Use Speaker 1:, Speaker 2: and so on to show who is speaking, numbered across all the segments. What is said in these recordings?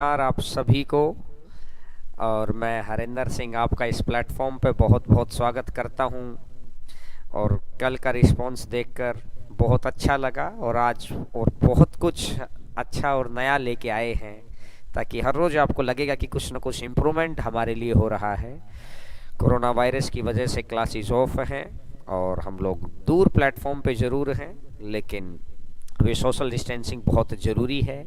Speaker 1: नमस्कार आप सभी को। और मैं हरिंदर सिंह आपका इस प्लेटफॉर्म पे बहुत बहुत स्वागत करता हूँ। और कल का रिस्पांस देखकर बहुत अच्छा लगा और आज और बहुत कुछ अच्छा और नया लेके आए हैं, ताकि हर रोज़ आपको लगेगा कि कुछ ना कुछ इम्प्रूवमेंट हमारे लिए हो रहा है। कोरोना वायरस की वजह से क्लासेस ऑफ हैं और हम लोग दूर प्लेटफॉर्म पे ज़रूर हैं, लेकिन अभी सोशल डिस्टेंसिंग बहुत ज़रूरी है।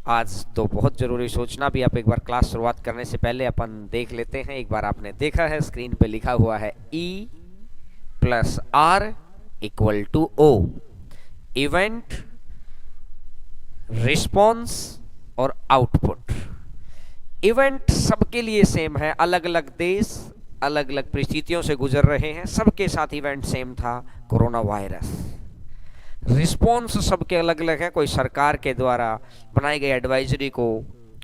Speaker 1: आज तो बहुत ज़रूरी सोचना भी। आप एक बार क्लास शुरुआत करने से पहले अपन देख लेते हैं। एक बार आपने देखा है स्क्रीन पे लिखा हुआ है E+R=O। इवेंट, रिस्पॉन्स और आउटपुट। इवेंट सबके लिए सेम है, अलग अलग देश अलग अलग परिस्थितियों से गुजर रहे हैं, सबके साथ इवेंट सेम था, कोरोना वायरस। रिस्पॉन्स सबके अलग अलग है, कोई सरकार के द्वारा बनाई गई एडवाइजरी को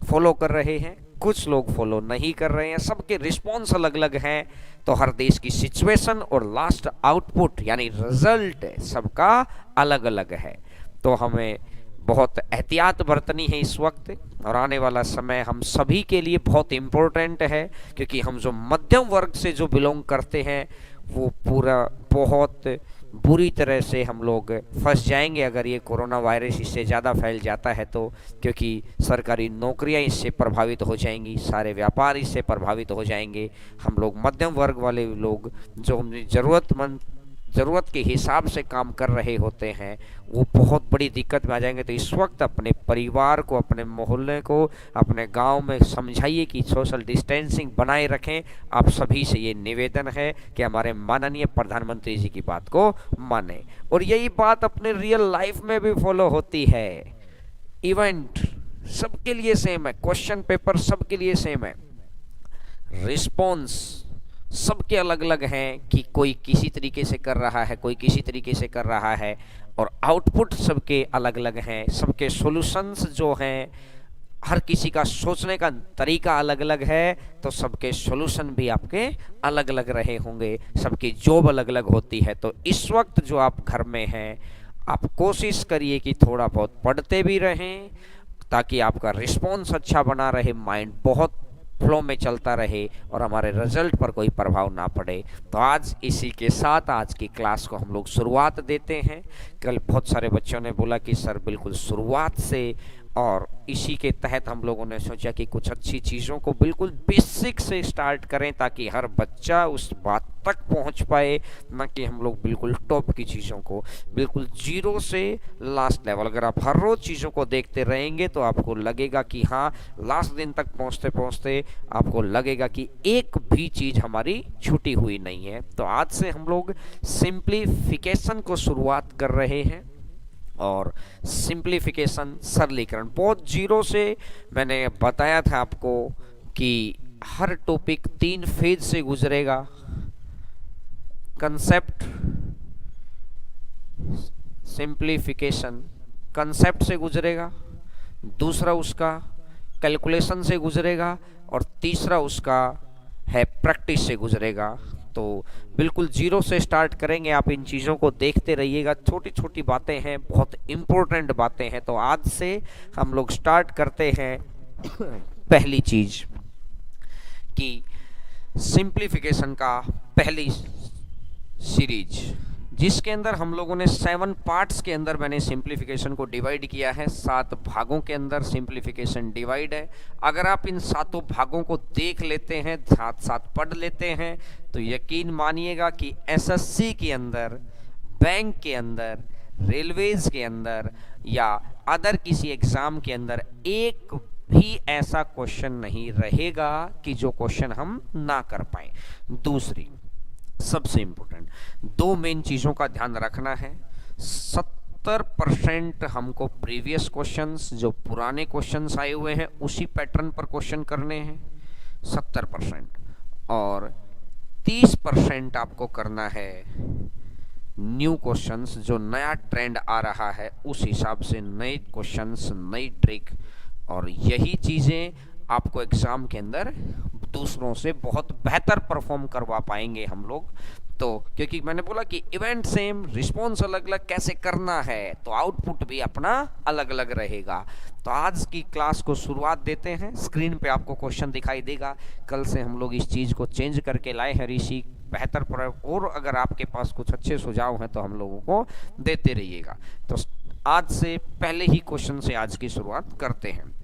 Speaker 1: फॉलो कर रहे हैं, कुछ लोग फॉलो नहीं कर रहे हैं, सबके रिस्पॉन्स अलग अलग हैं। तो हर देश की सिचुएशन और लास्ट आउटपुट यानी रिजल्ट सबका अलग अलग है। तो हमें बहुत एहतियात बरतनी है इस वक्त, और आने वाला समय हम सभी के लिए बहुत इम्पोर्टेंट है, क्योंकि हम जो मध्यम वर्ग से जो बिलोंग करते हैं वो पूरा बहुत बुरी तरह से हम लोग फंस जाएंगे अगर ये कोरोना वायरस इससे ज़्यादा फैल जाता है तो। क्योंकि सरकारी नौकरियां इससे प्रभावित हो जाएंगी, सारे व्यापार इससे प्रभावित हो जाएंगे। हम लोग मध्यम वर्ग वाले लोग जो हमने ज़रूरत के हिसाब से काम कर रहे होते हैं वो बहुत बड़ी दिक्कत में आ जाएंगे। तो इस वक्त अपने परिवार को, अपने मोहल्ले को, अपने गांव में समझाइए कि सोशल डिस्टेंसिंग बनाए रखें। आप सभी से ये निवेदन है कि हमारे माननीय प्रधानमंत्री जी की बात को माने, और यही बात अपने रियल लाइफ में भी फॉलो होती है। इवेंट सबके लिए सेम है, क्वेश्चन पेपर सबके लिए सेम है, रिस्पॉन्स सबके अलग अलग हैं कि कोई किसी तरीके से कर रहा है, कोई किसी तरीके से कर रहा है, और आउटपुट सबके अलग अलग हैं। सबके सॉल्यूशंस जो हैं, हर किसी का सोचने का तरीका अलग अलग है, तो सबके सॉल्यूशन भी आपके अलग अलग रहे होंगे, सबकी जॉब अलग अलग होती है। तो इस वक्त जो आप घर में हैं, आप कोशिश करिए कि थोड़ा बहुत पढ़ते भी रहें, ताकि आपका रिस्पॉन्स अच्छा बना रहे, माइंड बहुत फ्लो में चलता रहे और हमारे रिजल्ट पर कोई प्रभाव ना पड़े। तो आज इसी के साथ आज की क्लास को हम लोग शुरुआत देते हैं। कल बहुत सारे बच्चों ने बोला कि सर बिल्कुल शुरुआत से, और इसी के तहत हम लोगों ने सोचा कि कुछ अच्छी चीज़ों को बिल्कुल बेसिक से स्टार्ट करें, ताकि हर बच्चा उस बात तक पहुंच पाए, ना कि हम लोग बिल्कुल टॉप की चीज़ों को, बिल्कुल जीरो से लास्ट लेवल। अगर आप हर रोज़ चीज़ों को देखते रहेंगे तो आपको लगेगा कि हाँ, लास्ट दिन तक पहुंचते पहुंचते आपको लगेगा कि एक भी चीज़ हमारी छूटी हुई नहीं है। तो आज से हम लोग सिंप्लीफिकेशन को शुरुआत कर रहे हैं, और सिंप्लीफिकेशन सरलीकरण बहुत जीरो से। मैंने बताया था आपको कि हर टॉपिक 3 फेज से गुजरेगा। कंसेप्ट, सिंप्लीफिकेशन कंसेप्ट से गुजरेगा, दूसरा उसका कैलकुलेशन से गुजरेगा, और तीसरा उसका है प्रैक्टिस से गुजरेगा। तो बिल्कुल जीरो से स्टार्ट करेंगे। आप इन चीज़ों को देखते रहिएगा, छोटी छोटी बातें हैं, बहुत इम्पोर्टेंट बातें हैं। तो आज से हम लोग स्टार्ट करते हैं पहली चीज कि सिंप्लीफिकेशन का पहली सीरीज, जिसके अंदर हम लोगों ने 7 पार्ट्स के अंदर मैंने सिंप्लीफिकेशन को डिवाइड किया है। 7 भागों के अंदर सिंप्लीफिकेशन डिवाइड है। अगर आप इन 7 भागों को देख लेते हैं, साथ साथ पढ़ लेते हैं, तो यकीन मानिएगा कि एसएससी के अंदर, बैंक के अंदर, रेलवेज के अंदर या अदर किसी एग्जाम के अंदर एक भी ऐसा क्वेश्चन नहीं रहेगा कि जो क्वेश्चन हम ना कर पाए। दूसरी सबसे इंपॉर्टेंट 2 मेन चीज़ों का ध्यान रखना है। 70% हमको प्रीवियस क्वेश्चंस, जो पुराने क्वेश्चंस आए हुए हैं उसी पैटर्न पर क्वेश्चन करने हैं, 70%, और 30% आपको करना है न्यू क्वेश्चंस, जो नया ट्रेंड आ रहा है उस हिसाब से नए क्वेश्चंस, नई ट्रिक। और यही चीज़ें आपको एग्जाम के अंदर दूसरों से बहुत बेहतर परफॉर्म करवा पाएंगे हम लोग। तो क्योंकि मैंने बोला कि इवेंट सेम, रिस्पॉन्स अलग अलग, कैसे करना है तो आउटपुट भी अपना अलग अलग रहेगा। तो आज की क्लास को शुरुआत देते हैं। स्क्रीन पे आपको क्वेश्चन दिखाई देगा। कल से हम लोग इस चीज़ को चेंज करके लाए हैं ऋषि, बेहतर प्रयोग, और अगर आपके पास कुछ अच्छे सुझाव हैं तो हम लोगों को देते रहिएगा। तो आज से पहले ही क्वेश्चन से आज की शुरुआत करते हैं।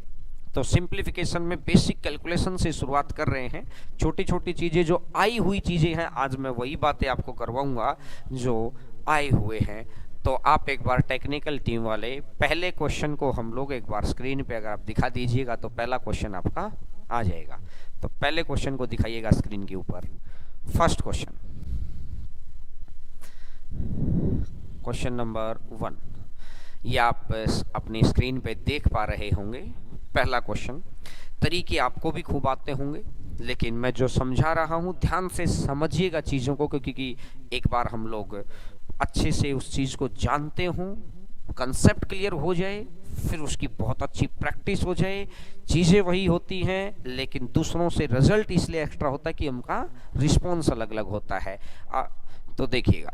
Speaker 1: तो सिंप्लीफिकेशन में बेसिक कैलकुलेशन से शुरुआत कर रहे हैं। छोटी छोटी चीज़ें जो आई हुई चीज़ें हैं, आज मैं वही बातें आपको करवाऊंगा जो आए हुए हैं। तो आप एक बार टेक्निकल टीम वाले पहले क्वेश्चन को हम लोग एक बार स्क्रीन पे अगर आप दिखा दीजिएगा तो पहला क्वेश्चन आपका आ जाएगा। तो पहले क्वेश्चन को दिखाइएगा स्क्रीन के ऊपर। फर्स्ट क्वेश्चन, क्वेश्चन नंबर 1, ये आप अपनी स्क्रीन पे देख पा रहे होंगे। पहला क्वेश्चन, तरीके आपको भी खूब आते होंगे, लेकिन मैं जो समझा रहा हूँ ध्यान से समझिएगा चीज़ों को, क्योंकि एक बार हम लोग अच्छे से उस चीज़ को जानते हों, कंसेप्ट क्लियर हो जाए, फिर उसकी बहुत अच्छी प्रैक्टिस हो जाए। चीज़ें वही होती हैं लेकिन दूसरों से रिजल्ट इसलिए एक्स्ट्रा होता है कि उनका रिस्पॉन्स अलग अलग होता है। तो देखिएगा,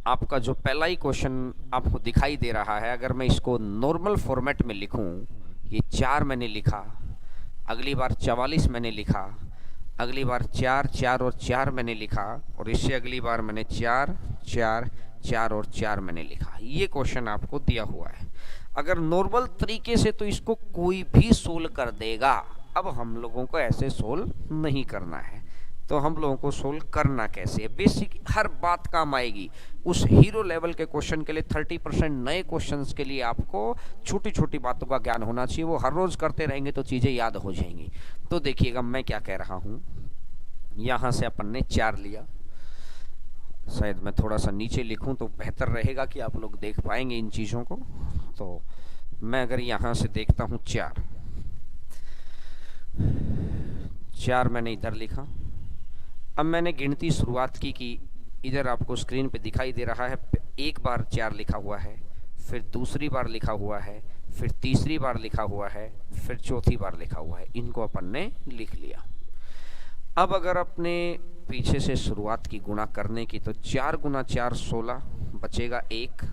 Speaker 1: आपका जो पहला ही क्वेश्चन आपको दिखाई दे रहा है, अगर मैं इसको नॉर्मल फॉर्मेट में लिखूं, ये 4 मैंने लिखा, अगली बार 44 मैंने लिखा, अगली बार 4 4 और 4 मैंने लिखा, और इससे अगली बार मैंने 4 4 4 और 4 मैंने लिखा। ये क्वेश्चन आपको दिया हुआ है। अगर नॉर्मल तरीके से तो इसको कोई भी सोल्व कर देगा। अब हम लोगों को ऐसे सोल्व नहीं करना है। तो हम लोगों को सोल्व करना कैसे है, बेसिक हर बात काम आएगी। उस हीरो लेवल के क्वेश्चन के लिए 30% नए क्वेश्चंस के लिए आपको छोटी छोटी बातों का ज्ञान होना चाहिए। वो हर रोज करते रहेंगे तो चीज़ें याद हो जाएंगी। तो देखिएगा मैं क्या कह रहा हूँ। यहाँ से अपन ने 4 लिया, शायद मैं थोड़ा सा नीचे लिखूं तो बेहतर रहेगा कि आप लोग देख पाएंगे इन चीज़ों को। तो मैं अगर यहाँ से देखता हूँ 4 मैंने इधर लिखा। अब मैंने गिनती शुरुआत की कि इधर आपको स्क्रीन पे दिखाई दे रहा है, एक बार 4 लिखा हुआ है, फिर दूसरी बार लिखा हुआ है, फिर तीसरी बार लिखा हुआ है, फिर चौथी बार लिखा हुआ है। इनको अपन ने लिख लिया। अब अगर अपने पीछे से शुरुआत की गुणा करने की, तो 4 गुना 4 16, बचेगा 1,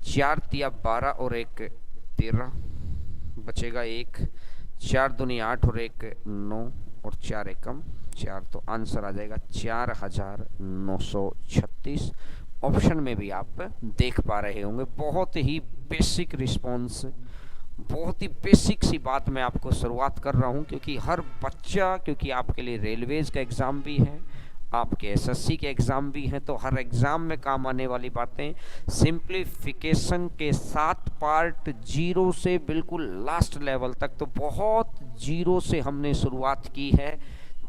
Speaker 1: 4 तिया 12 और 1 13, बचेगा 1, 4 दूनी 8 और 1 9 और 4 एकम 4। तो आंसर आ जाएगा 4936। ऑप्शन में भी आप देख पा रहे होंगे। बहुत ही बेसिक रिस्पॉन्स, बहुत ही बेसिक सी बात मैं आपको शुरुआत कर रहा हूं, क्योंकि हर बच्चा, क्योंकि आपके लिए रेलवेज का एग्ज़ाम भी है, आपके एसएससी के एग्ज़ाम भी हैं, तो हर एग्ज़ाम में काम आने वाली बातें सिंप्लीफिकेशन के साथ पार्ट 0 से बिल्कुल लास्ट लेवल तक, तो बहुत 0 से हमने शुरुआत की है।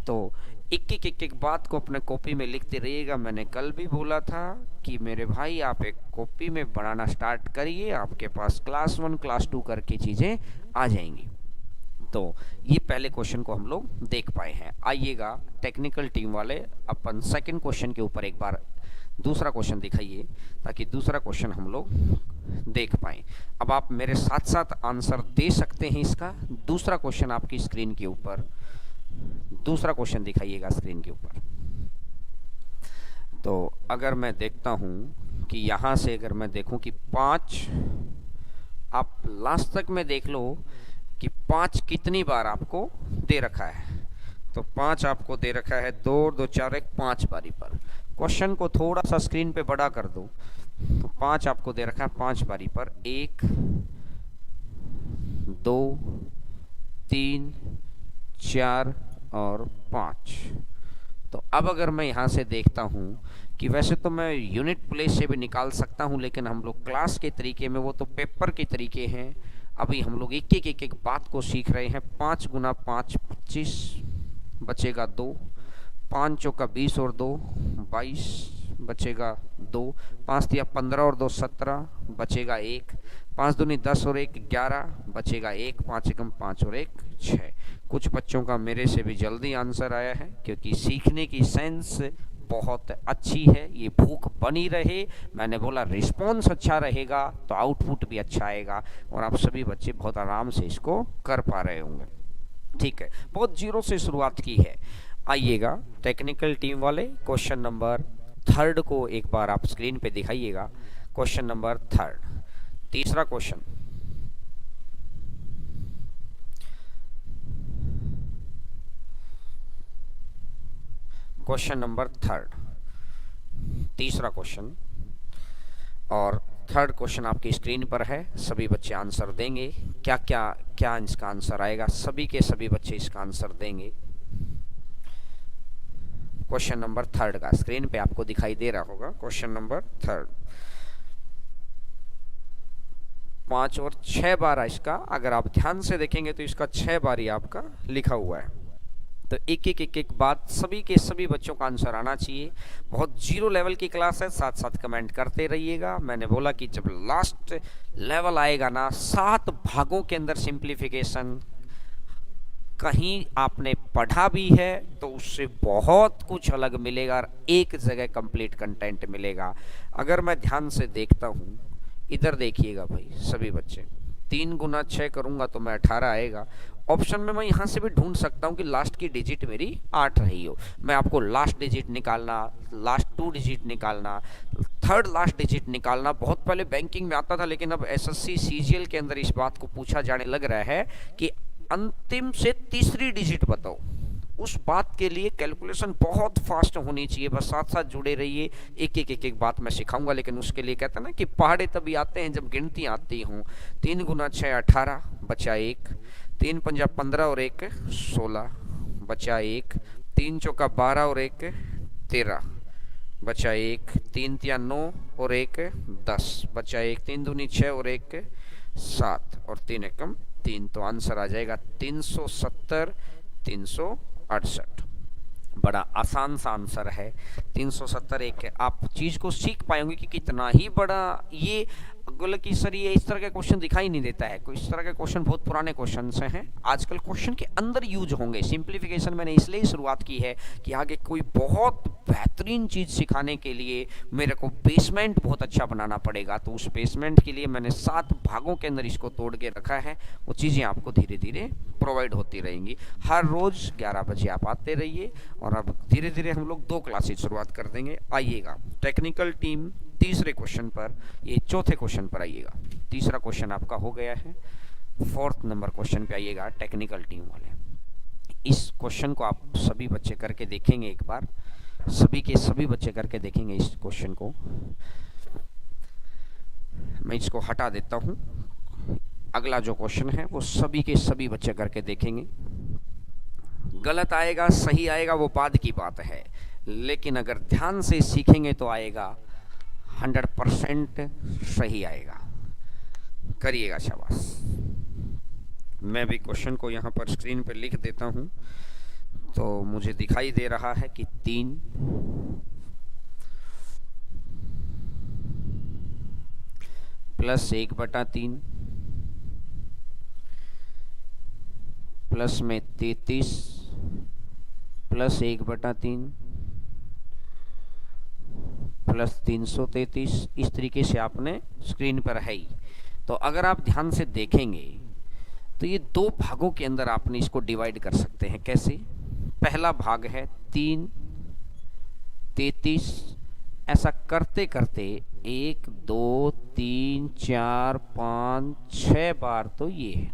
Speaker 1: तो एक बात को अपने कॉपी में लिखते रहिएगा। मैंने कल भी बोला था कि मेरे भाई आप एक कॉपी में बनाना स्टार्ट करिए, आपके पास क्लास 1 क्लास 2 करके चीज़ें आ जाएंगी। तो ये पहले क्वेश्चन को हम लोग देख पाए हैं। आइएगा टेक्निकल टीम वाले, अपन सेकंड क्वेश्चन के ऊपर एक बार दूसरा क्वेश्चन दिखाइए, ताकि दूसरा क्वेश्चन हम लोग देख पाएँ। अब आप मेरे साथ साथ आंसर दे सकते हैं इसका। दूसरा क्वेश्चन आपकी स्क्रीन के ऊपर, दूसरा क्वेश्चन दिखाइएगा स्क्रीन के ऊपर। तो अगर मैं देखता हूं कि यहां से अगर मैं देखूं कि 5, आप लास्ट तक में देख लो कि 5 कितनी बार आपको दे रखा है। तो 5 आपको दे रखा है 2 2 4 1 5 बारी पर। क्वेश्चन को थोड़ा सा स्क्रीन पे बड़ा कर दो, तो 5 आपको दे रखा है 5 बारी पर, 1 2 3 4 और 5। तो अब अगर मैं यहाँ से देखता हूँ कि वैसे तो मैं यूनिट प्लेस से भी निकाल सकता हूँ, लेकिन हम लोग क्लास के तरीके में, वो तो पेपर के तरीके हैं, अभी हम लोग एक बात को सीख रहे हैं। 5 गुना 5 25, बचेगा 2, 5 चौका 20 और 2 22, बचेगा 2, 5 तिया 15 और 2 17, बचेगा 1, 5 दूनी 10 और 1 11, बचेगा 1, 5 एकम 5 और 1 6। कुछ बच्चों का मेरे से भी जल्दी आंसर आया है, क्योंकि सीखने की सेंस बहुत अच्छी है। ये भूख बनी रहे, मैंने बोला रिस्पॉन्स अच्छा रहेगा तो आउटपुट भी अच्छा आएगा, और आप सभी बच्चे बहुत आराम से इसको कर पा रहे होंगे। ठीक है, बहुत 0 से शुरुआत की है। आइएगा टेक्निकल टीम वाले, क्वेश्चन नंबर थर्ड को एक बार आप स्क्रीन पे दिखाइएगा। क्वेश्चन नंबर थर्ड, तीसरा क्वेश्चन। क्वेश्चन नंबर थर्ड, तीसरा क्वेश्चन, और थर्ड क्वेश्चन आपकी स्क्रीन पर है। सभी बच्चे आंसर देंगे। क्या क्या क्या इसका आंसर आएगा, सभी के सभी बच्चे इसका आंसर देंगे। क्वेश्चन नंबर थर्ड का स्क्रीन पे आपको दिखाई दे रहा होगा। क्वेश्चन नंबर थर्ड, 5 और 6 बार है इसका। अगर आप ध्यान से देखेंगे तो इसका 6 बार ही आपका लिखा हुआ है। तो एक बात, सभी के सभी बच्चों का आंसर आना चाहिए। बहुत जीरो लेवल की क्लास है, साथ साथ कमेंट करते रहिएगा। मैंने बोला कि जब लास्ट लेवल आएगा ना, 7 भागों के अंदर सिंप्लीफिकेशन कहीं आपने पढ़ा भी है तो उससे बहुत कुछ अलग मिलेगा और एक जगह कंप्लीट कंटेंट मिलेगा। अगर मैं ध्यान से देखता हूँ, इधर देखिएगा भाई सभी बच्चे, 3 गुना 6 करूंगा तो मैं 18 आएगा। ऑप्शन में मैं यहाँ से भी ढूंढ सकता हूँ कि लास्ट की डिजिट मेरी 8 रही हो। मैं आपको लास्ट डिजिट निकालना, लास्ट 2 डिजिट निकालना, थर्ड लास्ट डिजिट निकालना बहुत पहले बैंकिंग में आता था, लेकिन अब एसएससी सीजीएल के अंदर इस बात को पूछा जाने लग रहा है कि अंतिम से तीसरी डिजिट बताओ। उस बात के लिए कैलकुलेशन बहुत फास्ट होनी चाहिए। बस साथ साथ जुड़े रहिए, एक बात मैं सिखाऊंगा, लेकिन उसके लिए कहते हैं ना कि पहाड़े तभी आते हैं जब गिनती आती हूँ। 3 गुना 6 18, बचा 1, 3 पंजा 15 और 1 16, बचा 1, 3 चौका 12 और 1 13, बचा 1, 3 तिया 9 और 1 10, बचा 1, 3 दूनी 6 और 1 7 और 3 एकम 3। तो आंसर आ जाएगा 370 368। बड़ा आसान सा आंसर है 370। एक आप चीज को सीख पाएंगे कि कितना ही बड़ा ये बोले कि सर ये इस तरह के क्वेश्चन दिखाई नहीं देता है। इस तरह के क्वेश्चन बहुत पुराने क्वेश्चन से हैं, आजकल क्वेश्चन के अंदर यूज होंगे। सिंप्लीफिकेशन मैंने इसलिए शुरुआत की है कि आगे कोई बहुत बेहतरीन चीज सिखाने के लिए मेरे को बेसमेंट बहुत अच्छा बनाना पड़ेगा। तो उस बेसमेंट के लिए मैंने 7 भागों के अंदर इसको तोड़ के रखा है। वो चीजें आपको धीरे धीरे प्रोवाइड होती रहेंगी। हर रोज 11 बजे आप आते रहिए और अब धीरे धीरे हम लोग 2 क्लासेस शुरुआत कर देंगे। आइएगा टेक्निकल टीम तीसरे क्वेश्चन पर, ये चौथे क्वेश्चन पर आइएगा। तीसरा क्वेश्चन आपका हो गया है, 4th नंबर क्वेश्चन पे आइएगा टेक्निकल टीम वाले। इस क्वेश्चन को आप सभी बच्चे करके देखेंगे एक बार, सभी के सभी बच्चे करके देखेंगे इस क्वेश्चन को। मैं इसको हटा देता हूं। अगला जो क्वेश्चन है वो सभी के सभी बच्चे करके देखेंगे। गलत आएगा सही आएगा वो बाद की बात है, लेकिन अगर ध्यान से सीखेंगे तो आएगा 100% सही आएगा। करिएगा, शाबाश। मैं भी क्वेश्चन को यहाँ पर स्क्रीन पर लिख देता हूँ तो मुझे दिखाई दे रहा है कि 3 प्लस 1/3 प्लस में 33 प्लस 1/3 प्लस 333, इस तरीके से आपने स्क्रीन पर है ही। तो अगर आप ध्यान से देखेंगे तो ये 2 भागों के अंदर आपने इसको डिवाइड कर सकते हैं। कैसे? पहला भाग है 3 33, ऐसा करते करते 1 2 3 4 5 6 बार तो ये है।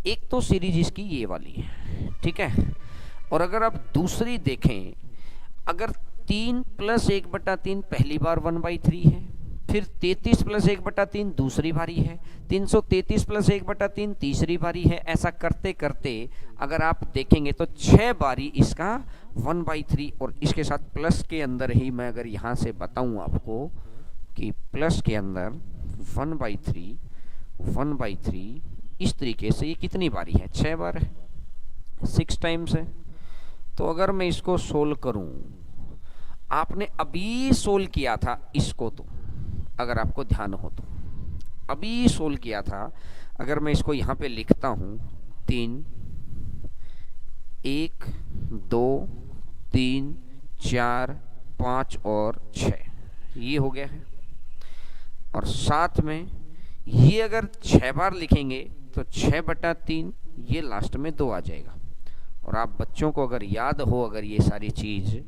Speaker 1: एक तो सीरीज इसकी ये वाली है, ठीक है। और अगर आप दूसरी देखें, अगर 3 प्लस 1/3 पहली बार 1/3 है, फिर 33 प्लस 1/3 दूसरी बारी है, 333 प्लस 1/3 तीसरी बारी है। ऐसा करते करते अगर आप देखेंगे तो 6 बारी इसका 1/3। और इसके साथ प्लस के अंदर ही मैं अगर यहाँ से बताऊँ आपको कि प्लस के अंदर 1/3 1/3, इस तरीके से ये कितनी बारी है? 6 बार है, 6 टाइम्स है। तो अगर मैं इसको सोल्व करूं, आपने अभी सोल्व किया था इसको, तो अगर आपको ध्यान हो तो अभी सोल्व किया था। अगर मैं इसको यहाँ पे लिखता हूँ 3 1 2 3 4 5 और 6, ये हो गया है। और साथ में ये अगर 6 बार लिखेंगे तो 6/3, ये लास्ट में 2 आ जाएगा। और आप बच्चों को अगर याद हो, अगर ये सारी चीज,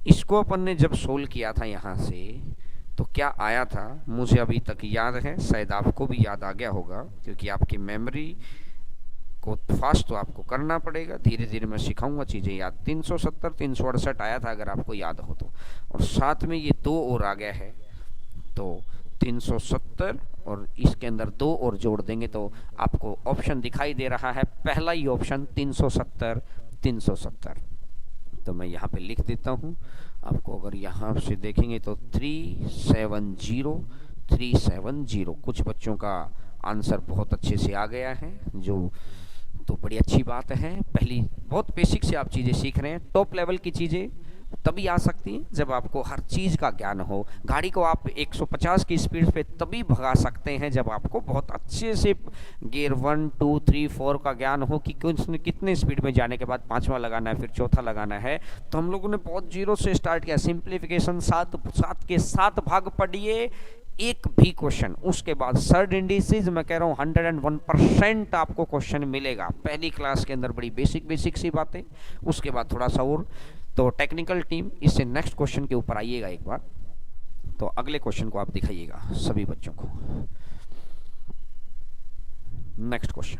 Speaker 1: इसको अपन ने जब सोल्व किया था यहाँ से, तो क्या आया था मुझे अभी तक याद है, शायद आपको भी याद आ गया होगा, क्योंकि आपकी मेमोरी को फास्ट तो आपको करना पड़ेगा, धीरे धीरे मैं सिखाऊंगा चीजें याद। 370 368 आया था अगर आपको याद हो तो, और साथ में ये 2 और आ गया है, तो 370 और इसके अंदर 2 और जोड़ देंगे तो आपको ऑप्शन दिखाई दे रहा है, पहला ही ऑप्शन 370 370। तो मैं यहाँ पे लिख देता हूँ आपको, अगर यहाँ से देखेंगे तो 370 370। कुछ बच्चों का आंसर बहुत अच्छे से आ गया है, जो तो बड़ी अच्छी बात है। पहली बहुत बेसिक से आप चीज़ें सीख रहे हैं। टॉप लेवल की चीज़ें तभी आ सकती हैं जब आपको हर चीज़ का ज्ञान हो। गाड़ी को आप 150 की स्पीड पे तभी भगा सकते हैं जब आपको बहुत अच्छे से गियर 1 2 3 4 का ज्ञान हो कि कितने स्पीड में जाने के बाद पांचवा लगाना है, फिर चौथा लगाना है। तो हम लोगों ने बहुत जीरो से स्टार्ट किया, सिंप्लीफिकेशन, 7 के 7 भाग पढ़िए, एक भी क्वेश्चन, उसके बाद सर्ड इंडिसेज मैं कह रहा हूँ 101% आपको क्वेश्चन मिलेगा पहली क्लास के अंदर। बड़ी बेसिक सी बातें, उसके बाद थोड़ा सा और। तो टेक्निकल टीम इससे नेक्स्ट क्वेश्चन के ऊपर आइएगा एक बार, तो अगले क्वेश्चन को आप दिखाइएगा सभी बच्चों को। नेक्स्ट क्वेश्चन,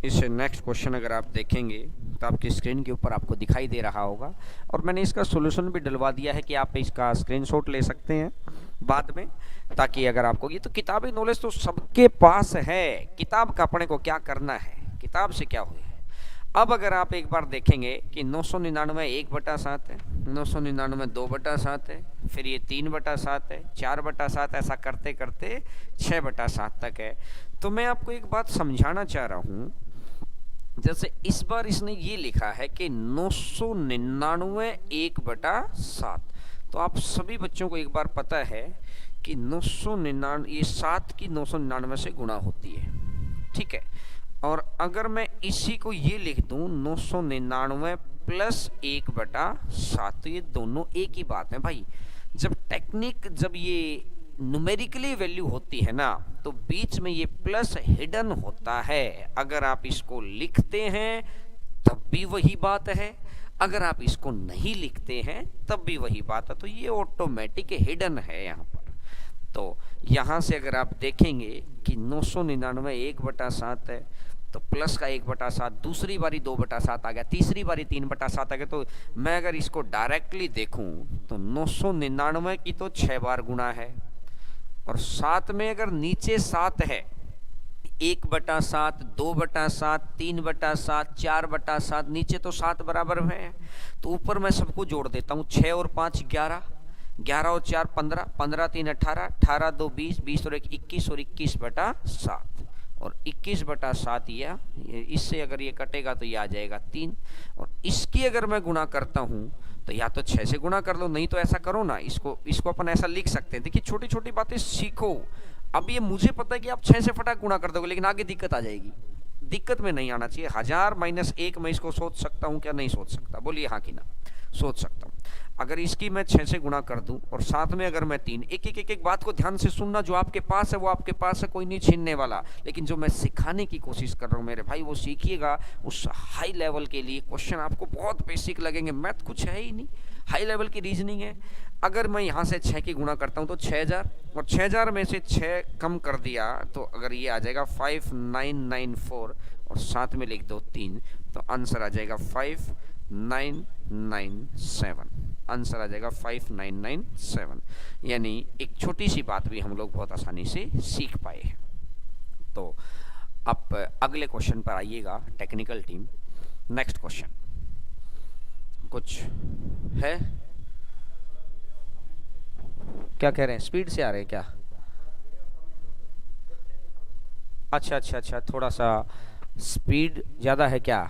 Speaker 1: इस नेक्स्ट क्वेश्चन अगर आप देखेंगे तो आपकी स्क्रीन के ऊपर आपको दिखाई दे रहा होगा, और मैंने इसका सॉल्यूशन भी डलवा दिया है कि आप इसका स्क्रीनशॉट ले सकते हैं बाद में, ताकि अगर आपको ये तो किताबी नॉलेज तो सबके पास है, किताब का अपने को क्या करना है, किताब से क्या हुआ है। अब अगर आप एक बार देखेंगे कि 999 1/7 है, 999 2/7 है, फिर ये 3/7 है, 4/7, ऐसा करते करते 6/7 तक है। तो मैं आपको एक बात समझाना चाह रहा हूँ, जैसे इस बार इसने ये लिखा है कि 999 1/7, तो आप सभी बच्चों को एक बार पता है कि 999 ये 7 की 999 से गुणा होती है, ठीक है। और अगर मैं इसी को ये लिख दूं 999 प्लस 1/7, तो ये दोनों एक ही बात है भाई। जब ये न्यूमेरिकली वैल्यू होती है ना, तो बीच में ये प्लस हिडन होता है। अगर आप इसको लिखते हैं तब भी वही बात है, अगर आप इसको नहीं लिखते हैं तब भी वही बात है। तो ये ऑटोमेटिक हिडन है यहाँ पर। तो यहाँ से अगर आप देखेंगे कि 999 1/7 है, तो प्लस का 1/7, दूसरी बारी 2/7 आ गया, तीसरी बारी 3/7 आ गया। तो मैं अगर इसको डायरेक्टली देखूं तो 999 की तो 6 बार गुणा है, और साथ में अगर नीचे 7 है, 1/7 2/7 3/7 4/7, नीचे तो 7 बराबर में है, तो ऊपर मैं सबको जोड़ देता हूँ। 6 और 5 11, 11 और 4 15, 15 3 18, 18 2 20, 20 और 1 21, और 21/7, और 21/7 यह इससे अगर ये कटेगा तो ये आ जाएगा 3। और इसकी अगर मैं गुणा करता हूं तो या तो 6 से गुणा कर लो, नहीं तो ऐसा करो ना, इसको अपन ऐसा लिख सकते हैं। देखिए छोटी छोटी बातें सीखो। अब ये मुझे पता है कि आप 6 से फटाक गुणा कर दोगे, लेकिन आगे दिक्कत आ जाएगी। दिक्कत में नहीं आना चाहिए। 1000 - 1 मैं इसको सोच सकता हूँ क्या? नहीं सोच सकता। बोलिए हाँ कि ना? सोच सकता हूँ। अगर इसकी मैं 6 से गुणा कर दूं और साथ में अगर मैं 3, एक बात को ध्यान से सुनना, जो आपके पास है वो आपके पास है, कोई नहीं छीनने वाला, लेकिन जो मैं सिखाने की कोशिश कर रहा हूँ मेरे भाई, वो सीखिएगा। उस हाई लेवल के लिए क्वेश्चन आपको बहुत बेसिक लगेंगे, मैथ कुछ है ही नहीं, हाई लेवल की रीजनिंग है। अगर मैं यहाँ से 6 की गुणा करता हूँ तो 6000, और 6000 में से 6 कम कर दिया तो अगर ये आ जाएगा 5994, और साथ में लिख दो 3, तो आंसर आ जाएगा 5997। आंसर आ जाएगा 5997। यानी एक छोटी सी बात भी हम लोग बहुत आसानी से सीख पाए हैं। तो अब अगले क्वेश्चन पर आइएगा टेक्निकल टीम। नेक्स्ट क्वेश्चन कुछ है? क्या कह रहे हैं? स्पीड से आ रहे हैं क्या? अच्छा, थोड़ा सा स्पीड ज्यादा है क्या?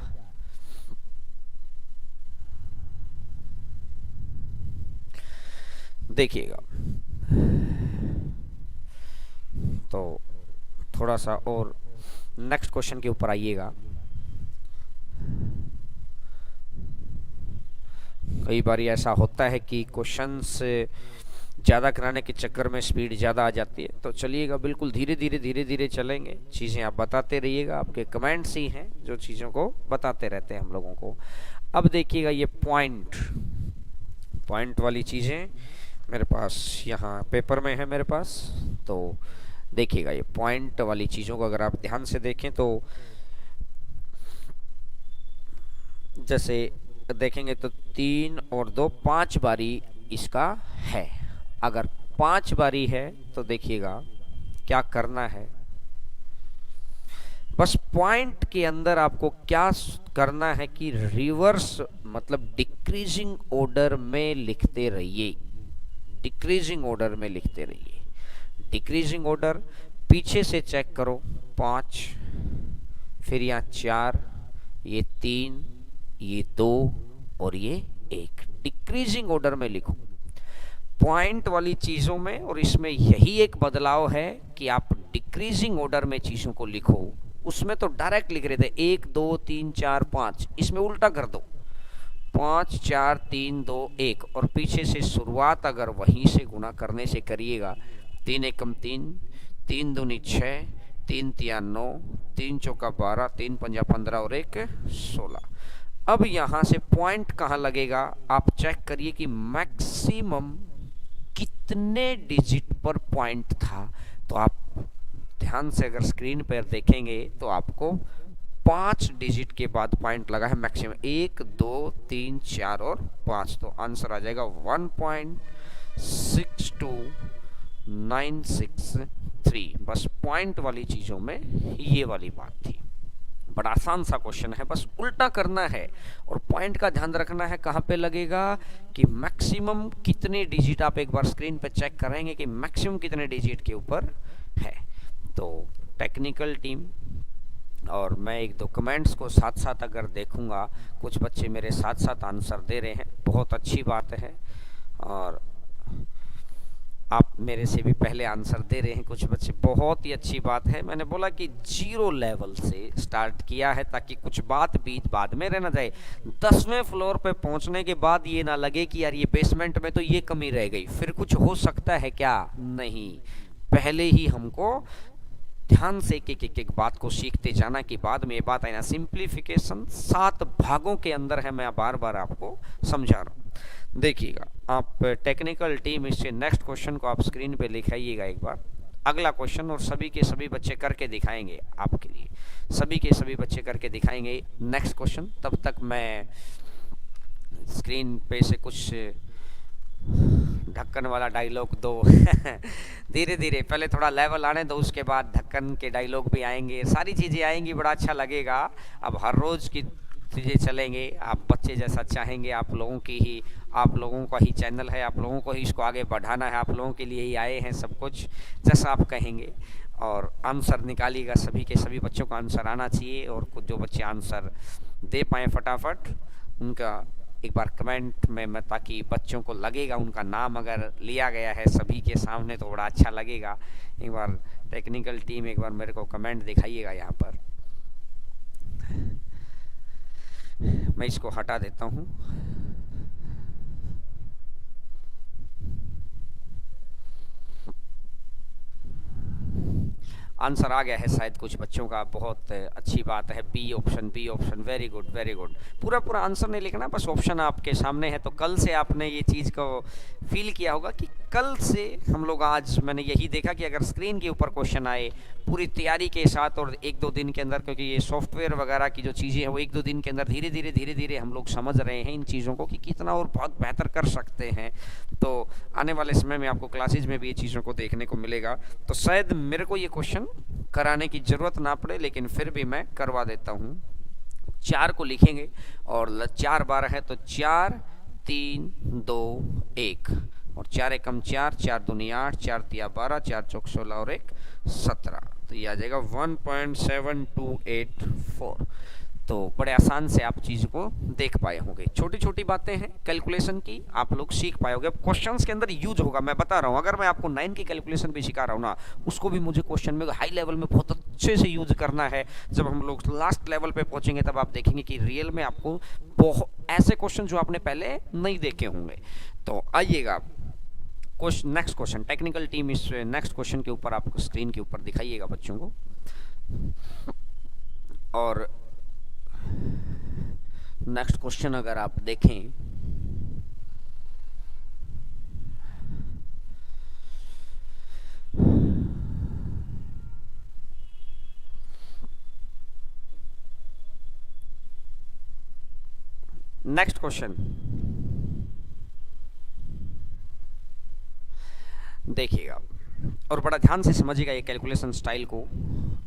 Speaker 1: देखिएगा तो थोड़ा सा और नेक्स्ट क्वेश्चन के ऊपर आइएगा। कई बार ऐसा होता है कि क्वेश्चंस ज़्यादा कराने के चक्कर में स्पीड ज़्यादा आ जाती है। तो चलिएगा, बिल्कुल धीरे धीरे चलेंगे, चीज़ें आप बताते रहिएगा, आपके कमेंट्स ही हैं जो चीज़ों को बताते रहते हैं हम लोगों को। अब देखिएगा ये पॉइंट वाली चीज़ें मेरे पास यहाँ पेपर में है मेरे पास। तो देखिएगा ये पॉइंट वाली चीज़ों को अगर आप ध्यान से देखें तो जैसे देखेंगे तो 3 और 2 5 बारी इसका है। अगर 5 बारी है तो देखिएगा क्या करना है, बस पॉइंट के अंदर आपको क्या करना है कि रिवर्स मतलब डिक्रीजिंग ऑर्डर में लिखते रहिए, डिक्रीजिंग ऑर्डर में लिखते रहिए। डिक्रीजिंग ऑर्डर पीछे से चेक करो, 5, फिर यहाँ 4, ये 3, ये 2 और ये 1, डिक्रीजिंग ऑर्डर में लिखो पॉइंट वाली चीज़ों में। और इसमें यही एक बदलाव है कि आप डिक्रीजिंग ऑर्डर में चीज़ों को लिखो। उसमें तो डायरेक्ट लिख रहे थे 1 2 3 4 5, इसमें उल्टा कर दो 5 4 3 2 1, और पीछे से शुरुआत अगर वहीं से गुणा करने से करिएगा, 3 एकम 3, 3 दूनी 6, 3 तिया 9, 3 चौका 12, 3 पंजा 15 और 1 16। अब यहाँ से पॉइंट कहाँ लगेगा आप चेक करिए कि मैक्सिमम कितने डिजिट पर पॉइंट था। तो आप ध्यान से अगर स्क्रीन पर देखेंगे तो आपको 5 डिजिट के बाद पॉइंट लगा है मैक्सिमम, 1 2 3 4 और 5। तो आंसर आ जाएगा 1.62963। बस पॉइंट वाली चीज़ों में ये वाली बात थी। बड़ा आसान सा क्वेश्चन है, बस उल्टा करना है और पॉइंट का ध्यान रखना है कहाँ पे लगेगा कि मैक्सिमम कितने डिजिट। आप एक बार स्क्रीन पे चेक करेंगे कि मैक्सिमम कितने डिजिट के ऊपर है। तो टेक्निकल टीम और मैं एक दो कमेंट्स को साथ साथ अगर देखूंगा, कुछ बच्चे मेरे साथ साथ आंसर दे रहे हैं, बहुत अच्छी बात है। और आप मेरे से भी पहले आंसर दे रहे हैं कुछ बच्चे, बहुत ही अच्छी बात है। मैंने बोला कि 0 लेवल से स्टार्ट किया है ताकि कुछ बात बीच बाद में रहना जाए। 10वें फ्लोर पे पहुंचने के बाद ये ना लगे कि यार ये बेसमेंट में तो ये कमी रह गई, फिर कुछ हो सकता है क्या, नहीं। पहले ही हमको ध्यान से एक बात को सीखते जाना कि बाद में ये बात है ना। सिंप्लीफिकेशन 7 भागों के अंदर है, मैं बार बार आपको समझा रहा हूँ। देखिएगा आप टेक्निकल टीम, इससे नेक्स्ट क्वेश्चन को आप स्क्रीन पे लिखाइएगा एक बार, अगला क्वेश्चन, और सभी के सभी बच्चे करके दिखाएंगे आपके लिए, सभी के सभी बच्चे करके दिखाएंगे नेक्स्ट क्वेश्चन। तब तक मैं स्क्रीन पे से कुछ ढक्कन वाला डायलॉग दो धीरे धीरे पहले थोड़ा लेवल आने दो, उसके बाद ढक्कन के डायलॉग भी आएंगे, सारी चीज़ें आएंगी, बड़ा अच्छा लगेगा। अब हर रोज़ की चीज़ें चलेंगे, आप बच्चे जैसा चाहेंगे, आप लोगों का ही चैनल है, आप लोगों को ही इसको आगे बढ़ाना है, आप लोगों के लिए ही आए हैं सब कुछ, जैसा आप कहेंगे। और आंसर निकालिएगा, सभी के सभी बच्चों का आंसर आना चाहिए। और कुछ जो बच्चे आंसर दे पाएँ फटाफट, उनका एक बार कमेंट में मैं, ताकि बच्चों को लगेगा उनका नाम अगर लिया गया है सभी के सामने तो बड़ा अच्छा लगेगा। एक बार टेक्निकल टीम एक बार मेरे को कमेंट दिखाइएगा यहाँ पर, मैं इसको हटा देता हूँ। आंसर आ गया है शायद कुछ बच्चों का, बहुत अच्छी बात है। B option, very good very good. पूरा आंसर नहीं लिखना, बस ऑप्शन आपके सामने है। तो कल से आपने ये चीज़ को फील किया होगा कि कल से हम लोग, आज मैंने यही देखा कि अगर स्क्रीन के ऊपर क्वेश्चन आए पूरी तैयारी के साथ और 1-2 दिन के अंदर, क्योंकि ये सॉफ्टवेयर वगैरह की जो चीज़ें हैं वो 1-2 दिन के अंदर धीरे धीरे हम लोग समझ रहे हैं इन चीज़ों को कि कितना और बहुत बेहतर कर सकते हैं। तो आने वाले समय में आपको क्लासेज में भी ये चीज़ों को देखने को मिलेगा। तो शायद मेरे को ये क्वेश्चन कराने की ज़रूरत ना पड़े, लेकिन फिर भी मैं करवा देता हूँ। 4 को लिखेंगे और 4 बार है तो 4 3 2 1, और 4 एकम 4, 4 दूनी 8, 4 तिया 12, 4 चौक 16 और 1 17। तो ये आ जाएगा 1.7284। तो बड़े आसान से आप चीज़ को देख पाए होंगे। छोटी छोटी बातें हैं कैलकुलेशन की, आप लोग सीख पाए होंगे। अब क्वेश्चंस के अंदर यूज होगा, मैं बता रहा हूँ। अगर मैं आपको 9 की कैलकुलेशन भी सिखा रहा हूँ ना, उसको भी मुझे क्वेश्चन में हाई लेवल में बहुत अच्छे से यूज करना है। जब हम लोग लास्ट लेवल पे पहुंचेंगे तब आप देखेंगे कि रियल में आपको बहुत ऐसे क्वेश्चन जो आपने पहले नहीं देखे होंगे। तो आइएगा नेक्स्ट क्वेश्चन, टेक्निकल टीम इस नेक्स्ट क्वेश्चन के ऊपर आपको स्क्रीन के ऊपर दिखाइएगा बच्चों को। और नेक्स्ट क्वेश्चन अगर आप देखें, नेक्स्ट क्वेश्चन देखिएगा और बड़ा ध्यान से समझिएगा ये कैलकुलेशन स्टाइल को।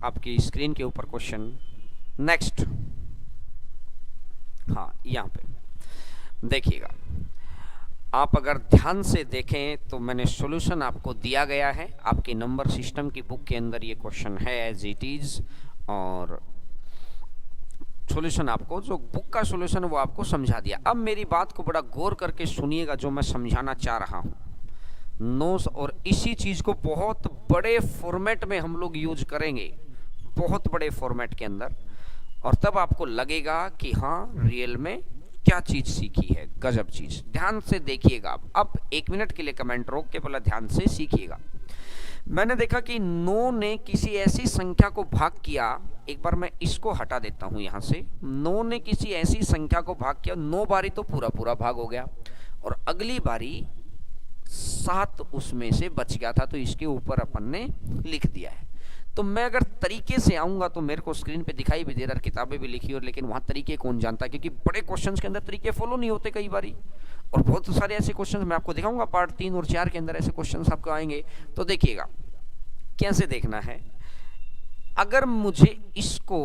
Speaker 1: आपकी स्क्रीन के ऊपर क्वेश्चन नेक्स्ट, हाँ यहाँ पे देखिएगा। आप अगर ध्यान से देखें तो मैंने सॉल्यूशन आपको दिया गया है, आपके नंबर सिस्टम की बुक के अंदर ये क्वेश्चन है एज इट इज। और सॉल्यूशन आपको, जो बुक का सॉल्यूशन है वो आपको समझा दिया। अब मेरी बात को बड़ा गौर करके सुनिएगा जो मैं समझाना चाह रहा हूँ। नोट्स और इसी चीज को बहुत बड़े फॉर्मेट में हम लोग यूज करेंगे, बहुत बड़े फॉर्मेट के अंदर, और तब आपको लगेगा कि हाँ रियल में क्या चीज सीखी है, गजब चीज। ध्यान से देखिएगा आप। अब 1 मिनट के लिए कमेंट रोक के पहले ध्यान से सीखिएगा। मैंने देखा कि 9 ने किसी ऐसी संख्या को भाग किया, एक बार मैं इसको हटा देता हूं यहां से। 9 ने किसी ऐसी संख्या को भाग किया, 9 बारी तो पूरा पूरा भाग हो गया, और अगली बारी 7 उसमें से बच गया था, तो इसके ऊपर अपन ने लिख दिया है। तो मैं अगर तरीके से आऊंगा तो मेरे को स्क्रीन पे दिखाई भी दे रहा है, किताबें भी लिखी और, लेकिन वहां तरीके कौन जानता, क्योंकि बड़े क्वेश्चंस के अंदर तरीके फॉलो नहीं होते कई बारी। और बहुत सारे ऐसे क्वेश्चंस मैं आपको दिखाऊंगा पार्ट 3 और 4 के अंदर, ऐसे क्वेश्चंस आपको आएंगे। तो देखिएगा कैसे देखना है। अगर मुझे इसको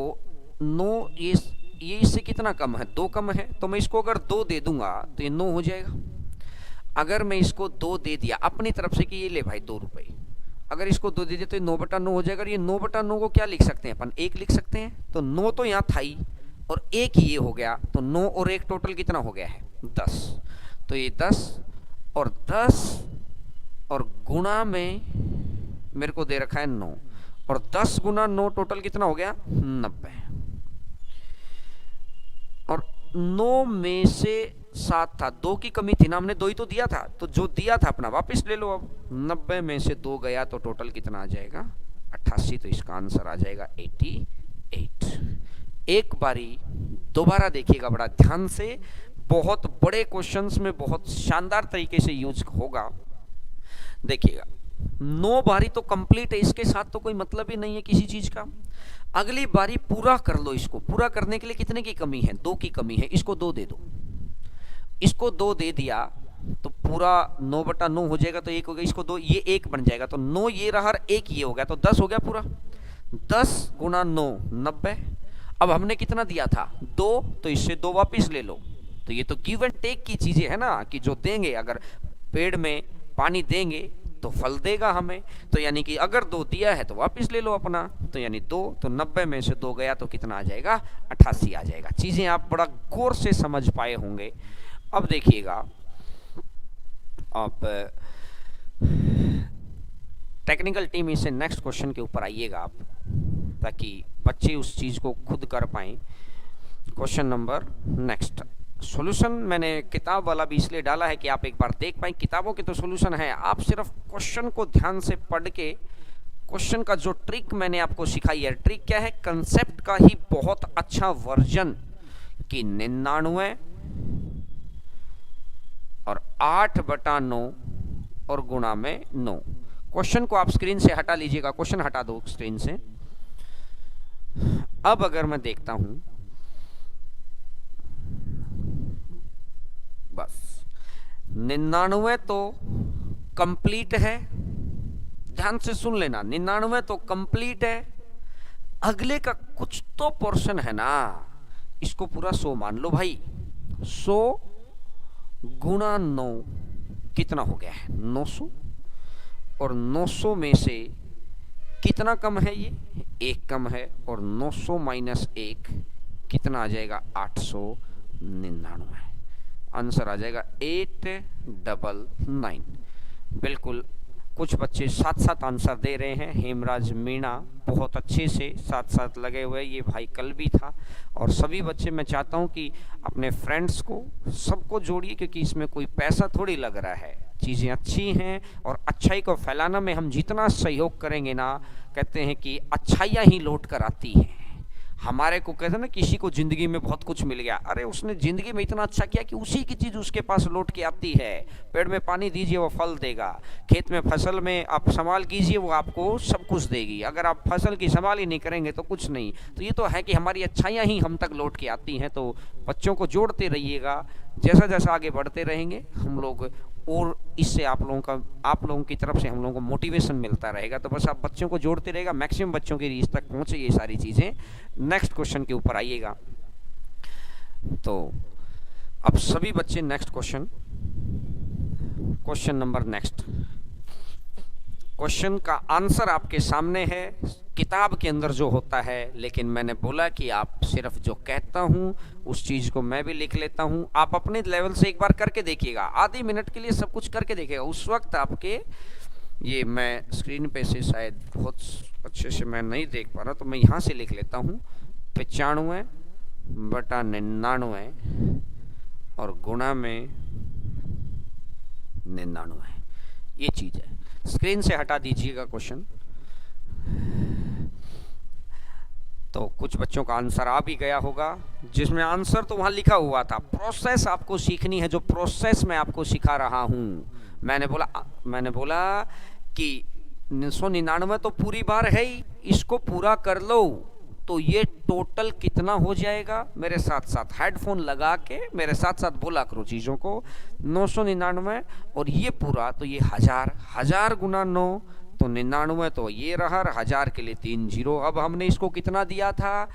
Speaker 1: 9, ये इससे कितना कम है, 2 कम है, तो मैं इसको अगर 2 दे दूंगा तो ये 9 हो जाएगा। अगर मैं इसको 2 दे दिया अपनी तरफ से कि ये ले भाई 2 रुपए, अगर इसको 2 दे दिया तो ये 9/9 हो जाएगा। ये 9/9 को क्या लिख सकते हैं अपन, 1 लिख सकते हैं। तो 9 तो यहाँ था ही, और 1 ये हो गया, तो 9 और 1 टोटल कितना हो गया है, 10। तो ये 10 और 10 और गुणा में मेरे को दे रखा है 9, और 10 गुना 9 टोटल कितना हो गया, 90। और 9 में से 7 था, 2 की कमी थी ना, हमने 2 ही तो दिया था, तो जो दिया था अपना वापस ले लो। अब 90 में से 2 गया तो टोटल कितना आ जाएगा, 88। तो इसका आंसर आ जाएगा 88। एक बारी दोबारा देखिएगा बड़ा ध्यान से, बहुत बड़े क्वेश्चंस में बहुत शानदार तरीके से यूज होगा। देखिएगा 9 बारी तो कंप्लीट है, इसके साथ तो कोई मतलब ही नहीं है किसी चीज का। अगली बारी पूरा कर लो। इसको पूरा करने के लिए कितने की कमी है, 2 की कमी है, इसको 2 दे दो। इसको 2 दे दिया तो पूरा 9/9 हो जाएगा, तो 1 हो गया, इसको 2, ये 1 बन जाएगा, तो 9 ये रहा और 1 ये हो गया, तो 10 हो गया पूरा। 10 गुना 9 90। अब हमने कितना दिया था, 2, तो इससे 2 वापिस ले लो। तो ये तो गिव एंड टेक की चीजें है ना, कि जो देंगे, अगर पेड़ में पानी देंगे तो फल देगा हमें, तो यानी कि अगर 2 दिया है तो वापस ले लो अपना, तो यानी 2, तो 90 में से 2 गया तो कितना आ जाएगा, 88 आ जाएगा। चीजें आप बड़ा गौर से समझ पाए होंगे। अब देखिएगा, अब टेक्निकल टीम इसे नेक्स्ट क्वेश्चन के ऊपर आइएगा आप, ताकि बच्चे उस चीज को खुद कर पाए। क्वेश्चन नंबर नेक्स्ट, सॉल्यूशन मैंने किताब वाला भी इसलिए डाला है कि आप एक बार देख पाए। किताबों के तो सॉल्यूशन है, आप सिर्फ क्वेश्चन को ध्यान से पढ़ के, क्वेश्चन का जो ट्रिक मैंने आपको सिखाई है, ट्रिक क्या है, कंसेप्ट का ही बहुत अच्छा वर्जन, कि 99 और 8/9 और गुणा में 9। क्वेश्चन को आप स्क्रीन से हटा लीजिएगा, क्वेश्चन हटा दो स्क्रीन से। अब अगर मैं देखता हूं, बस 99 तो कंप्लीट है, ध्यान से सुन लेना, 99 तो कंप्लीट है। अगले का कुछ तो पोर्शन है ना, इसको पूरा 100 मान लो भाई। 100 गुणा 9 कितना हो गया है, 900। और 900 में से कितना कम है, ये 1 कम है, और 900 माइनस 1 कितना आ जाएगा 899। आंसर आ जाएगा 899। बिल्कुल, कुछ बच्चे साथ साथ आंसर दे रहे हैं। हेमराज मीणा बहुत अच्छे से साथ साथ लगे हुए, ये भाई कल भी था। और सभी बच्चे, मैं चाहता हूं कि अपने फ्रेंड्स को सबको जोड़िए, क्योंकि इसमें कोई पैसा थोड़ी लग रहा है, चीज़ें अच्छी हैं और अच्छाई को फैलाना में हम जितना सहयोग करेंगे ना, कहते हैं कि अच्छाइयाँ ही लौट कर आती हैं। हमारे को कहते हैं ना, किसी को जिंदगी में बहुत कुछ मिल गया, अरे उसने जिंदगी में इतना अच्छा किया कि उसी की चीज उसके पास लौट के आती है। पेड़ में पानी दीजिए वो फल देगा, खेत में फसल में आप संभाल कीजिए वो आपको सब कुछ देगी। अगर आप फसल की संभाल ही नहीं करेंगे तो कुछ नहीं। तो ये तो है कि हमारी अच्छाइयाँ ही हम तक लौट के आती हैं। तो बच्चों को जोड़ते रहिएगा, जैसा जैसा आगे बढ़ते रहेंगे हम लोग, और इससे आप लोगों की तरफ से हम लोगों को मोटिवेशन मिलता रहेगा। तो बस आप बच्चों को जोड़ते रहेगा, मैक्सिमम बच्चों की रीच तक पहुंचे ये सारी चीज़ें। नेक्स्ट क्वेश्चन के ऊपर आइएगा। तो अब सभी बच्चे next question number next question का आंसर आपके सामने है, किताब के अंदर जो होता है। लेकिन मैंने बोला कि आप सिर्फ जो कहता हूं उस चीज को मैं भी लिख लेता हूं। आप अपने लेवल से एक बार करके देखिएगा, आधे मिनट के लिए सब कुछ करके देखिएगा। उस वक्त आपके, ये मैं स्क्रीन पे से शायद बहुत अच्छे से मैं नहीं देख पा रहा, तो मैं यहां से लिख लेता हूं 95/99 और गुणा में 99, ये चीज है। स्क्रीन से हटा दीजिएगा क्वेश्चन। तो कुछ बच्चों का आंसर आ भी गया होगा, जिसमें आंसर तो वहां लिखा हुआ था। प्रोसेस आपको सीखनी है, जो प्रोसेस मैं आपको सिखा रहा हूं। मैंने बोला कि 999 तो पूरी बार है ही, इसको पूरा कर लो तो ये टोटल कितना हो जाएगा। मेरे साथ साथ हेडफोन लगा के मेरे साथ साथ बोला करो चीजों को। 999 और ये पूरा, तो ये 1000 गुना 9 तो 99, तो ये रहा। 1000 के लिए 3 0। अब हमने इसको कितना दिया था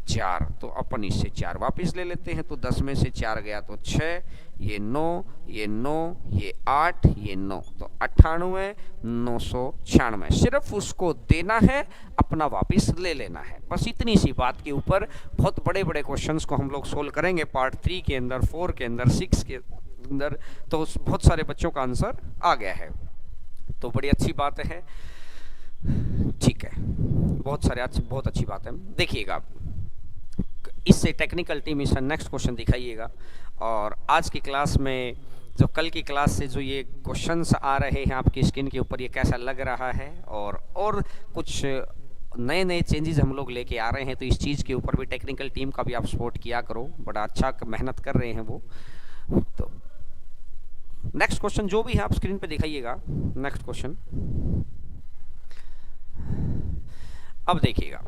Speaker 1: 4, तो अपन इससे 4 वापस ले लेते हैं। तो 10 में से 4 गया तो 6, ये 9, ये 9, ये 8, ये 9, तो 98,996। सिर्फ उसको देना है, अपना वापस ले लेना है। बस इतनी सी बात के ऊपर बहुत बड़े बड़े क्वेश्चंस को हम लोग सोल्व करेंगे पार्ट 3 के अंदर, 4 के अंदर, 6 के अंदर। तो बहुत सारे बच्चों का आंसर आ गया है, तो बड़ी अच्छी बात है। ठीक है, बहुत अच्छी बात है। देखिएगा, इससे टेक्निकल टीम इसका नेक्स्ट क्वेश्चन दिखाइएगा। और आज की क्लास में, जो कल की क्लास से जो ये क्वेश्चंस आ रहे हैं आपकी स्क्रीन के ऊपर, ये कैसा लग रहा है। और कुछ नए नए चेंजेस हम लोग लेके आ रहे हैं, तो इस चीज़ के ऊपर भी टेक्निकल टीम का भी आप सपोर्ट किया करो, बड़ा अच्छा मेहनत कर रहे हैं वो। तो नेक्स्ट क्वेश्चन जो भी है आप स्क्रीन पे दिखाइएगा। नेक्स्ट क्वेश्चन अब देखिएगा,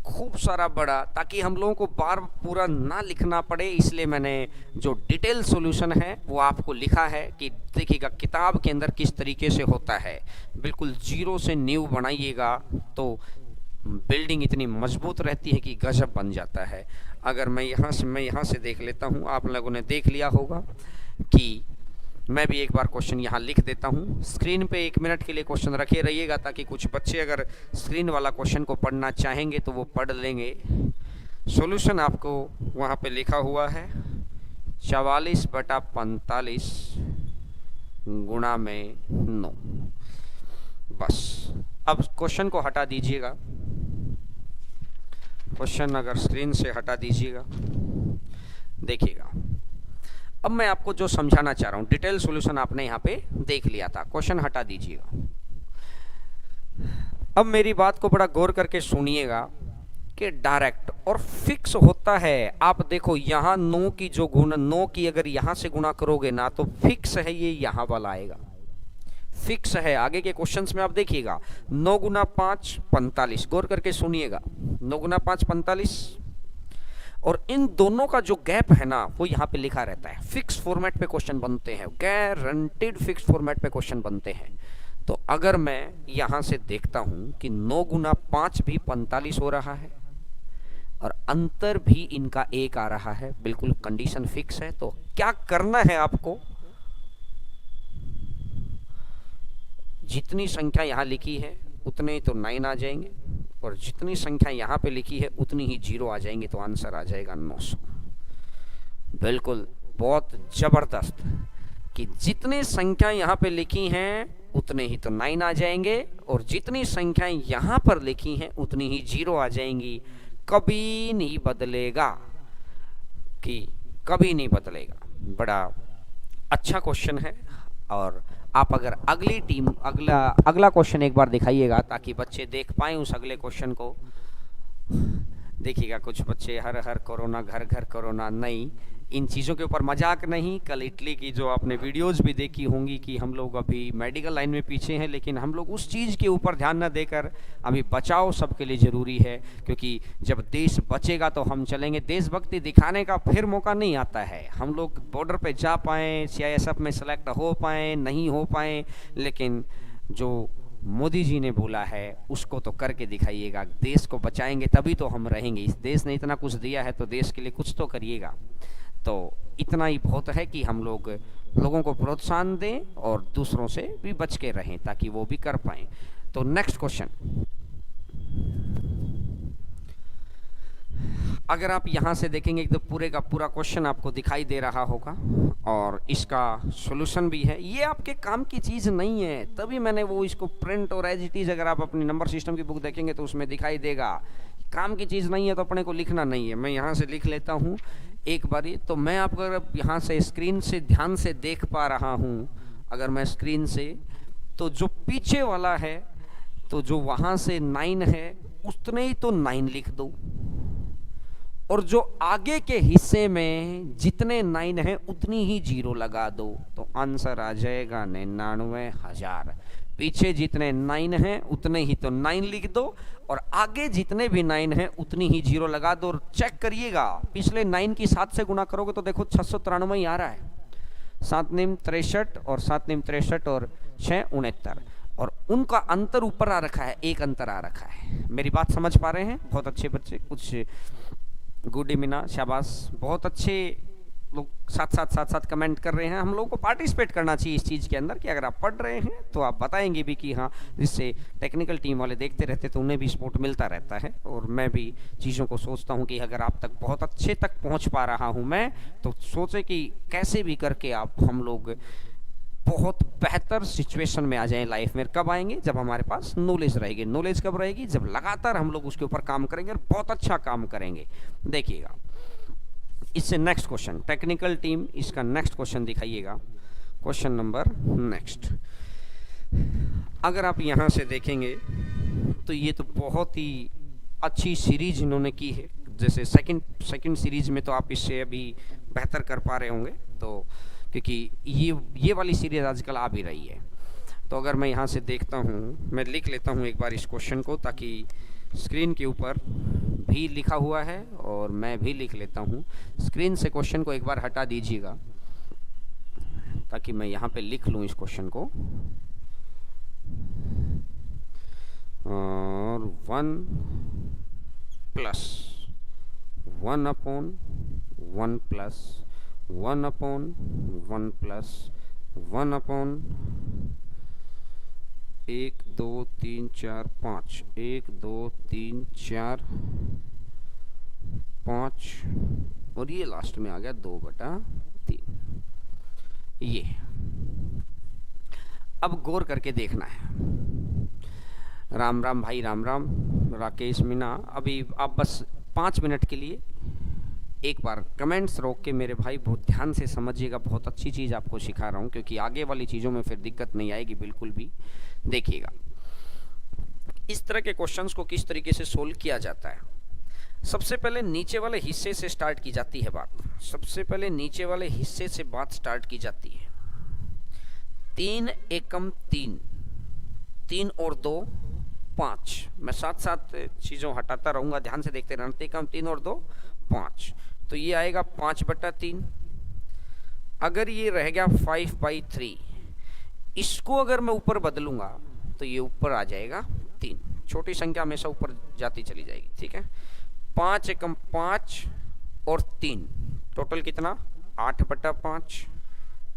Speaker 1: खूब सारा बड़ा, ताकि हम लोगों को बार पूरा ना लिखना पड़े, इसलिए मैंने जो डिटेल सॉल्यूशन है वो आपको लिखा है कि देखिएगा किताब के अंदर किस तरीके से होता है। बिल्कुल जीरो से नींव बनाइएगा तो बिल्डिंग इतनी मजबूत रहती है कि गजब बन जाता है। अगर मैं यहाँ से देख लेता हूँ, आप लोगों ने देख लिया होगा कि मैं भी एक बार क्वेश्चन यहाँ लिख देता हूँ। स्क्रीन पे 1 मिनट के लिए क्वेश्चन रखे रहिएगा, ताकि कुछ बच्चे अगर स्क्रीन वाला क्वेश्चन को पढ़ना चाहेंगे तो वो पढ़ लेंगे। सॉल्यूशन आपको वहाँ पे लिखा हुआ है 44/45 गुणा में 9। बस अब क्वेश्चन को हटा दीजिएगा, क्वेश्चन अगर स्क्रीन से हटा दीजिएगा। देखिएगा, अब मैं आपको जो समझाना चाह रहा हूं, डिटेल सॉल्यूशन आपने यहाँ पे देख लिया था, क्वेश्चन हटा दीजिएगा। अब मेरी बात को बड़ा गौर करके सुनिएगा कि डायरेक्ट और फिक्स होता है। आप देखो यहाँ 9 की जो गुण, 9 की अगर यहाँ से गुणा करोगे ना तो फिक्स है, ये यहाँ वाला आएगा, फिक्स है। आगे के क्वेश्चंस में आप देखिएगा 9 गुना 5 45, गौर करके सुनिएगा, 9 गुना 5 45, और इन दोनों का जो गैप है ना वो यहाँ पे लिखा रहता है। फिक्स फॉर्मेट पे क्वेश्चन बनते हैं, गारंटीड फिक्स फॉर्मेट पे क्वेश्चन बनते हैं। तो अगर मैं यहाँ से देखता हूँ कि 9 गुना 5 भी 45 हो रहा है और अंतर भी इनका 1 आ रहा है, बिल्कुल कंडीशन फिक्स है। तो क्या करना है आपको, जितनी संख्या यहाँ लिखी है उतने ही तो 9 आ जाएंगे, और जितनी संख्या यहाँ पे लिखी है उतनी ही जीरो आ जाएंगे, तो आंसर आ जाएगा 900। बिल्कुल बहुत जबरदस्त कि जितनी संख्या यहाँ पे लिखी हैं उतने ही तो 9 आ जाएंगे, और जितनी संख्याएं यहाँ पर लिखी हैं उतनी ही जीरो आ जाएंगी। कभी नहीं बदलेगा, कि कभी नहीं बदलेगा। बड़ा अच्छा क्वेश्चन है। और आप अगर अगली टीम अगला क्वेश्चन एक बार दिखाइएगा ताकि बच्चे देख पाएं उस अगले क्वेश्चन को। देखिएगा कुछ बच्चे हर हर कोरोना, घर घर कोरोना, नहीं, इन चीज़ों के ऊपर मजाक नहीं। कल इटली की जो आपने वीडियोस भी देखी होंगी कि हम लोग अभी मेडिकल लाइन में पीछे हैं, लेकिन हम लोग उस चीज़ के ऊपर ध्यान न देकर अभी बचाव सबके लिए ज़रूरी है, क्योंकि जब देश बचेगा तो हम चलेंगे। देशभक्ति दिखाने का फिर मौका नहीं आता है। हम लोग बॉर्डर पे जा पाएँ, CISF में सेलेक्ट हो पाएँ, नहीं हो पाएँ, लेकिन जो मोदी जी ने बोला है उसको तो करके दिखाइएगा। देश को बचाएंगे तभी तो हम रहेंगे। इस देश ने इतना कुछ दिया है तो देश के लिए कुछ तो करिएगा। तो इतना ही बहुत है कि हम लोगों को प्रोत्साहन दें और दूसरों से भी बच के रहें ताकि वो भी कर पाएं। तो नेक्स्ट क्वेश्चन, अगर आप यहाँ से देखेंगे तो पूरे का पूरा क्वेश्चन आपको दिखाई दे रहा होगा और इसका सॉल्यूशन भी है। ये आपके काम की चीज़ नहीं है, तभी मैंने वो इसको प्रिंट और एज इट इज़ अगर आप अपनी नंबर सिस्टम की बुक देखेंगे तो उसमें दिखाई देगा। काम की चीज़ नहीं है तो अपने को लिखना नहीं है। मैं यहाँ से लिख लेता हूँ एक बारी। तो मैं आपको अगर यहाँ से स्क्रीन से ध्यान से देख पा रहा हूँ, अगर मैं स्क्रीन से, तो जो पीछे वाला है तो जो वहाँ से 9 है उतने ही तो 9 लिख दो, और जो आगे के हिस्से में जितने 9 हैं उतनी ही जीरो लगा दो, तो आंसर आ जाएगा 99,000। पीछे जितने 9 हैं उतने ही तो 9 लिख दो, और आगे जितने भी 9 हैं उतनी ही जीरो लगा दो। और चेक करिएगा, पिछले 9 की 7 से गुना करोगे तो देखो 693 ही आ रहा है। 7 9 63 और 7 9 63 और 6 69, और उनका अंतर ऊपर आ रखा है, एक अंतर आ रखा है। मेरी बात समझ पा रहे हैं? बहुत अच्छे बच्चे, कुछ गुड मीना, शाबाश, बहुत अच्छे लोग साथ कमेंट कर रहे हैं। हम लोगों को पार्टिसिपेट करना चाहिए इस चीज़ के अंदर कि अगर आप पढ़ रहे हैं तो आप बताएंगे भी कि हाँ, जिससे टेक्निकल टीम वाले देखते रहते तो उन्हें भी सपोर्ट मिलता रहता है। और मैं भी चीज़ों को सोचता हूँ कि अगर आप तक बहुत अच्छे तक पहुँच पा रहा हूँ मैं, तो सोचे कि कैसे भी करके हम लोग बहुत बेहतर सिचुएशन में आ जाएं लाइफ में। कब आएंगे? जब हमारे पास नॉलेज रहेगी। नॉलेज कब रहेगी? जब लगातार हम लोग उसके ऊपर काम करेंगे और बहुत अच्छा काम करेंगे। देखिएगा इससे नेक्स्ट क्वेश्चन, टेक्निकल टीम इसका नेक्स्ट क्वेश्चन दिखाइएगा। क्वेश्चन नंबर नेक्स्ट, अगर आप यहाँ से देखेंगे तो ये तो बहुत ही अच्छी सीरीज इन्होंने की है। जैसे सेकंड सीरीज में तो आप इससे अभी बेहतर कर पा रहे होंगे, तो क्योंकि ये वाली सीरीज आजकल आ भी रही है। तो अगर मैं यहाँ से देखता हूँ, मैं लिख लेता हूँ एक बार इस क्वेश्चन को, ताकि स्क्रीन के ऊपर भी लिखा हुआ है और मैं भी लिख लेता हूँ। स्क्रीन से क्वेश्चन को एक बार हटा दीजिएगा ताकि मैं यहाँ पे लिख लूँ इस क्वेश्चन को। और 1 plus 1 upon 1 plus 1 upon 1 plus 1 upon 1 2 3 4 5, 1 2 3 4 5, और ये लास्ट में आ गया 2/3। ये अब गौर करके देखना है। राम राम भाई, राम राम राकेश मीना। अभी आप बस 5 मिनट के लिए एक बार कमेंट्स रोक के मेरे भाई बहुत ध्यान से समझिएगा। बहुत अच्छी चीज़ आपको सिखा रहा हूँ, क्योंकि आगे वाली चीज़ों में फिर दिक्कत नहीं आएगी बिल्कुल भी। देखिएगा इस तरह के क्वेश्चंस को किस तरीके से सोल्व किया जाता है। सबसे पहले नीचे वाले हिस्से से स्टार्ट की जाती है बात। सबसे पहले नीचे वाले हिस्से से बात स्टार्ट की जाती है। 3 एकम 3, 3 और 2 5। मैं साथ चीज़ों हटाता रहूँगा, ध्यान से देखते रहना। 3 एकम 3 और 2 5, तो ये आएगा 5/3। अगर ये रह गया 5/3, इसको अगर मैं ऊपर बदलूंगा तो ये ऊपर आ जाएगा 3। छोटी संख्या हमेशा ऊपर जाती चली जाएगी, ठीक है। 5 एकम 5 और 3, टोटल कितना? 8/5,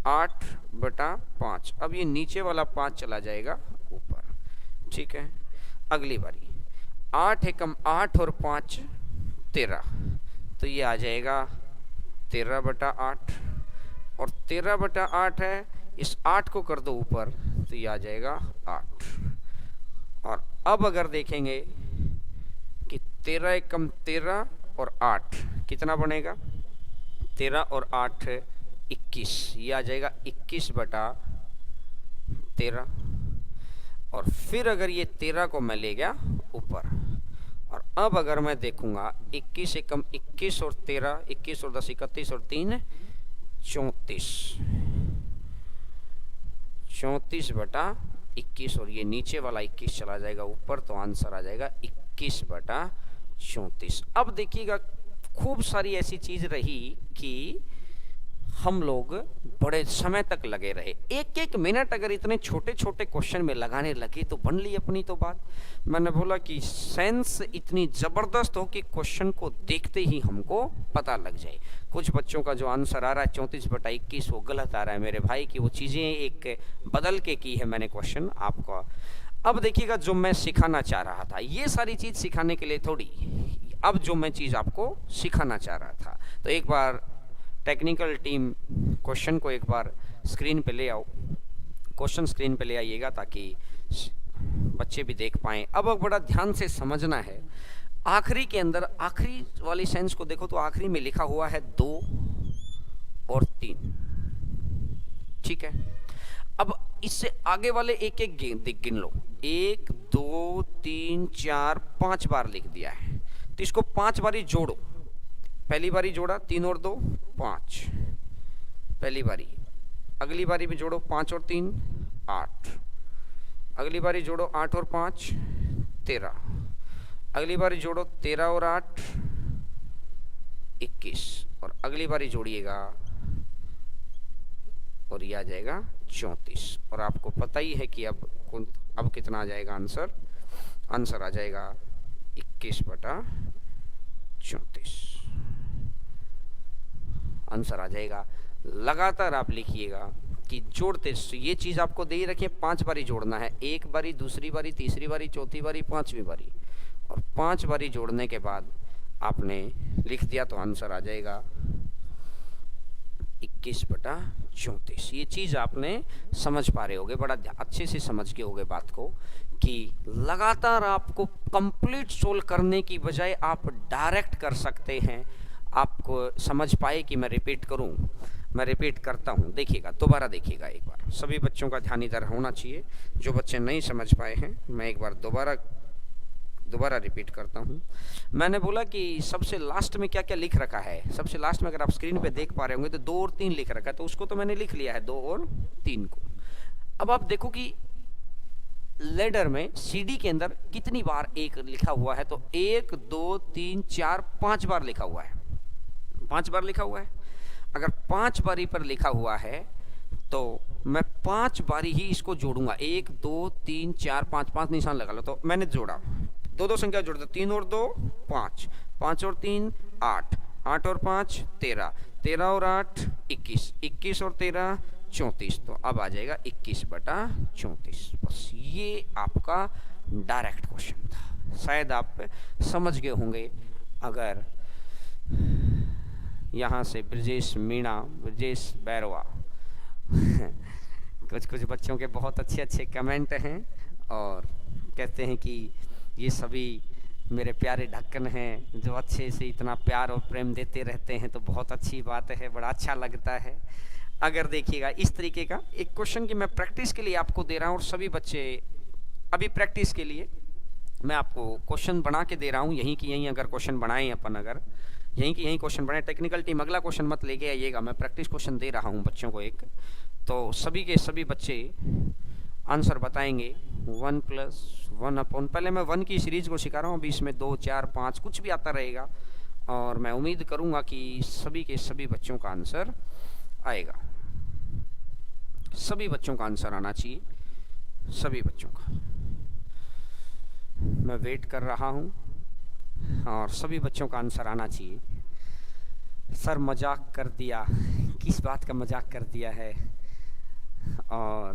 Speaker 1: 8/5। अब ये नीचे वाला 5 चला जाएगा ऊपर, ठीक है। अगली बारी, 8 एकम 8 और 5 13, तो ये आ जाएगा 13/8, और 13/8 है, इस 8 को कर दो ऊपर तो ये आ जाएगा 8। और अब अगर देखेंगे कि 13 एकम 13 और 8 कितना बनेगा, 13 और 8 21, ये आ जाएगा 21/13। और फिर अगर ये 13 को मैं ले गया ऊपर, और अब अगर मैं देखूंगा 21 एकम 21 और 13, 21 और 10 31 और 3 34, 34/21, और ये नीचे वाला 21 चला जाएगा ऊपर, तो आंसर आ जाएगा 21/34। अब देखिएगा खूब सारी ऐसी चीज रही कि हम लोग बड़े समय तक लगे रहे, एक एक मिनट अगर इतने छोटे छोटे क्वेश्चन में लगाने लगे तो बन ली अपनी तो बात। मैंने बोला कि सेंस इतनी जबरदस्त हो कि क्वेश्चन को देखते ही हमको पता लग जाए। कुछ बच्चों का जो आंसर आ रहा है 34/21 वो गलत आ रहा है मेरे भाई, की वो चीजें एक बदल के की है मैंने क्वेश्चन आपको। अब देखिएगा जो मैं सिखाना चाह रहा था, ये सारी चीज सिखाने के लिए थोड़ी, अब जो मैं चीज आपको सिखाना चाह रहा था, तो एक बार टेक्निकल टीम क्वेश्चन को एक बार स्क्रीन पे ले आओ, क्वेश्चन स्क्रीन पे ले आइएगा ताकि बच्चे भी देख पाएं। अब बड़ा ध्यान से समझना है, आखिरी के अंदर आखिरी वाली सेंस को देखो तो आखिरी में लिखा हुआ है 2 और 3, ठीक है। अब इससे आगे वाले एक एक गिन लो, 1 2 3 4 5 बार लिख दिया है, तो इसको 5 बारी जोड़ो। पहली बारी जोड़ा 3 और 2 5, पहली बारी, अगली बारी भी जोड़ो 5 और 3 8, अगली बारी जोड़ो 8 और 5 13, अगली बारी जोड़ो 13 और 8 21, और अगली बारी जोड़िएगा और ये आ जाएगा 34। और आपको पता ही है कि अब कितना आ जाएगा आंसर, आंसर आ जाएगा 21/34, आंसर आ जाएगा। लगातार आप लिखिएगा कि जोड़ते, ये चीज आपको दे ही रखिए, 5 बारी जोड़ना है, एक बारी, दूसरी बारी, तीसरी बारी, चौथी बारी, 5वीं बारी, और 5 बारी जोड़ने के बाद आपने लिख दिया तो आंसर आ जाएगा 21/34। ये चीज आपने समझ पा रहे होगे, बड़ा अच्छे से समझ के होगे बात को, कि लगातार आपको कंप्लीट सोल्व करने की बजाय आप डायरेक्ट कर सकते हैं। आपको समझ पाए कि मैं रिपीट करूं, मैं रिपीट करता हूं, देखिएगा दोबारा देखिएगा एक बार, सभी बच्चों का ध्यान इधर होना चाहिए। जो बच्चे नहीं समझ पाए हैं मैं एक बार दोबारा रिपीट करता हूं। मैंने बोला कि सबसे लास्ट में क्या क्या लिख रखा है, सबसे लास्ट में अगर आप स्क्रीन पे देख पा रहे होंगे तो 2 और 3 लिख रखा है, तो उसको तो मैंने लिख लिया है 2 और 3 को। अब आप देखो कि लेडर में सीडी के अंदर कितनी बार 1 लिखा हुआ है, तो 1 2 3 4 5 बार लिखा हुआ है, 5 बार लिखा हुआ है। अगर 5 बारी पर लिखा हुआ है तो मैं 5 बारी ही इसको जोड़ूंगा, 1 2 3 4 5, 5 निशान लगा लो, तो मैंने जोड़ा, 2 संख्या जोड़ दो, 3 और 2 5, 5 और 3 8, 8 और 5 13, 13 और 8 21, 21 और 13 34, तो अब आ जाएगा 21/34। बस ये आपका डायरेक्ट क्वेश्चन था, शायद आप समझ गए होंगे। अगर यहाँ से ब्रजेश मीणा, ब्रजेश बैरवा कुछ बच्चों के बहुत अच्छे अच्छे कमेंट हैं और कहते हैं कि ये सभी मेरे प्यारे ढक्कन हैं जो अच्छे से इतना प्यार और प्रेम देते रहते हैं, तो बहुत अच्छी बात है, बड़ा अच्छा लगता है। अगर देखिएगा इस तरीके का एक क्वेश्चन की मैं प्रैक्टिस के लिए आपको दे रहा हूँ, और सभी बच्चे अभी प्रैक्टिस के लिए मैं आपको क्वेश्चन बना के दे रहा हूँ, यहीं की यहीं अगर क्वेश्चन बनाएं अपन, अगर यहीं की यहीं क्वेश्चन बनाए, टेक्निकल टीम अगला क्वेश्चन मत लेके आइएगा, मैं प्रैक्टिस क्वेश्चन दे रहा हूँ बच्चों को एक, तो सभी के सभी बच्चे आंसर बताएंगे 1 + 1/, पहले मैं 1 की सीरीज को सिखा रहा हूँ, अभी इसमें 2 4 5 कुछ भी आता रहेगा, और मैं उम्मीद करूँगा कि सभी के सभी बच्चों का आंसर आएगा, सभी बच्चों का आंसर आना चाहिए, सभी बच्चों का। मैं वेट कर रहा हूँ और सभी बच्चों का आंसर आना चाहिए। सर मजाक कर दिया, किस बात का मजाक कर दिया है? और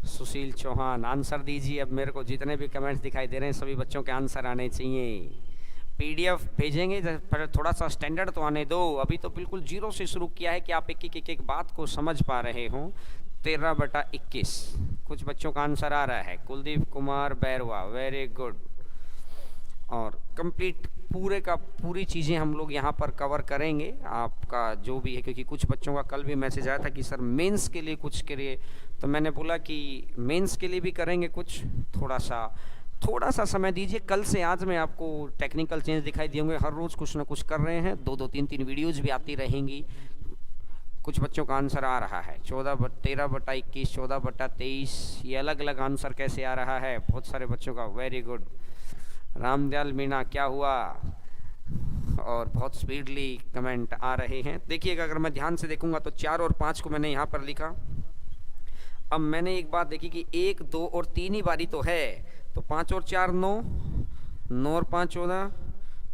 Speaker 1: सुशील चौहान आंसर दीजिए। अब मेरे को जितने भी कमेंट्स दिखाई दे रहे हैं सभी बच्चों के आंसर आने चाहिए। पीडीएफ भेजेंगे पर थोड़ा सा स्टैंडर्ड तो आने दो। अभी तो बिल्कुल जीरो से शुरू किया है कि आप एक बात को समझ पा रहे हो। 13/21 कुछ बच्चों का आंसर आ रहा है। Kuldeep Kumar Bairwa, very good. और कंप्लीट पूरे का पूरी चीज़ें हम लोग यहाँ पर कवर करेंगे आपका जो भी है, क्योंकि कुछ बच्चों का कल भी मैसेज आया था कि सर मेंस के लिए कुछ करिए, तो मैंने बोला कि मेंस के लिए भी करेंगे कुछ। थोड़ा सा समय दीजिए। कल से आज में आपको टेक्निकल चेंज दिखाई देंगे। हर रोज़ कुछ ना कुछ कर रहे हैं। 2-2 3-3 वीडियोज़ भी आती रहेंगी। कुछ बच्चों का आंसर आ रहा है 13/21, 14/23। ये अलग अलग आंसर कैसे आ रहा है बहुत सारे बच्चों का। Very good. रामदयाल मीणा क्या हुआ, और बहुत स्पीडली कमेंट आ रहे हैं। देखिएगा अगर मैं ध्यान से देखूंगा तो 4 और 5 को मैंने यहाँ पर लिखा। अब मैंने एक बात देखी कि 1, 2 और 3 ही बारी तो है, तो 5 और 4 9, 9 और 5 14,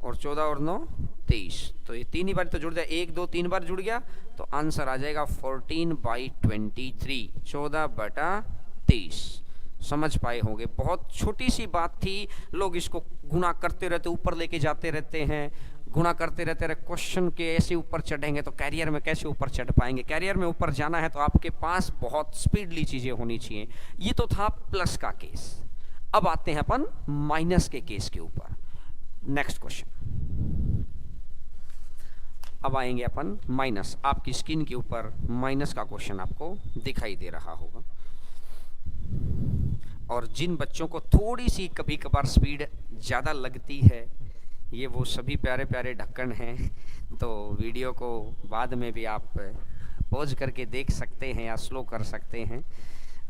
Speaker 1: और 14 और 9 23। तो ये 3 ही बार तो जुड़ जाए। 1 2 3 बार जुड़ गया तो आंसर आ जाएगा 14/23, 14/23। समझ पाए होंगे। बहुत छोटी सी बात थी। लोग इसको गुणा करते रहते, ऊपर लेके जाते रहते हैं, गुणा करते रहते रहे। क्वेश्चन के ऐसे ऊपर चढ़ेंगे तो कैरियर में कैसे ऊपर चढ़ पाएंगे। कैरियर में ऊपर जाना है तो आपके पास बहुत स्पीडली चीजें होनी चाहिए। ये तो था प्लस का केस। अब आते हैं अपन माइनस के केस के ऊपर। Next question. अब आएंगे अपन माइनस। आपकी स्क्रीन के ऊपर माइनस का क्वेश्चन आपको दिखाई दे रहा होगा। और जिन बच्चों को थोड़ी सी कभी कभार स्पीड ज़्यादा लगती है, ये वो सभी प्यारे प्यारे ढक्कन हैं। तो वीडियो को बाद में भी आप पॉज करके देख सकते हैं या स्लो कर सकते हैं।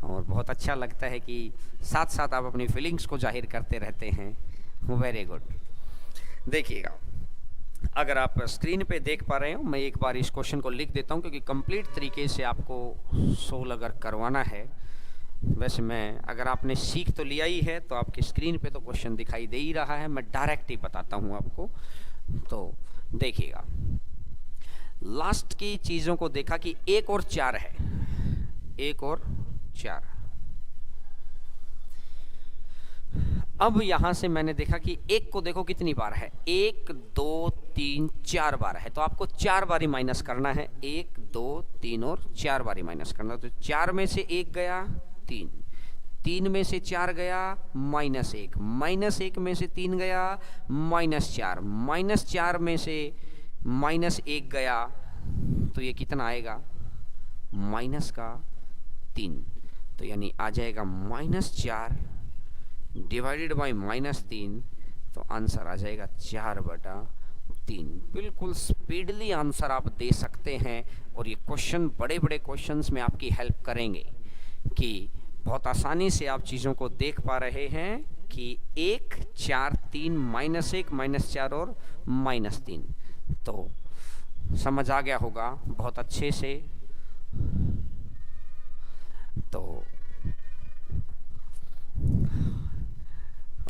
Speaker 1: और बहुत अच्छा लगता है कि साथ साथ आप अपनी फीलिंग्स को जाहिर करते रहते हैं। Very good. देखिएगा अगर आप स्क्रीन पे देख पा रहे हो, मैं एक बार इस क्वेश्चन को लिख देता हूँ क्योंकि कंप्लीट तरीके से आपको सोल्व अगर करवाना है। वैसे मैं अगर आपने सीख तो लिया ही है तो आपकी स्क्रीन पे तो क्वेश्चन दिखाई दे ही रहा है। मैं डायरेक्ट ही बताता हूँ आपको। तो देखिएगा लास्ट की चीज़ों को देखा कि 1 और 4 है। 1 और 4। अब यहां से मैंने देखा कि 1 को देखो कितनी बार है। 1 2 3 4 बार है, तो आपको 4 बारी माइनस करना है। 1 2 3 और 4 बारी माइनस करना। तो 4 में से 1 गया 3, 3 में से 4 गया -1, -1 में से 3 गया -4, -4 में से -1 गया तो ये कितना आएगा -3। तो यानी आ जाएगा -4 डिवाइडेड बाई -3। तो आंसर आ जाएगा 4/3। बिल्कुल स्पीडली आंसर आप दे सकते हैं। और ये क्वेश्चन बड़े बड़े क्वेश्चंस में आपकी हेल्प करेंगे कि बहुत आसानी से आप चीज़ों को देख पा रहे हैं कि 1 4 3 -1 -4 और -3। तो समझ आ गया होगा बहुत अच्छे से। तो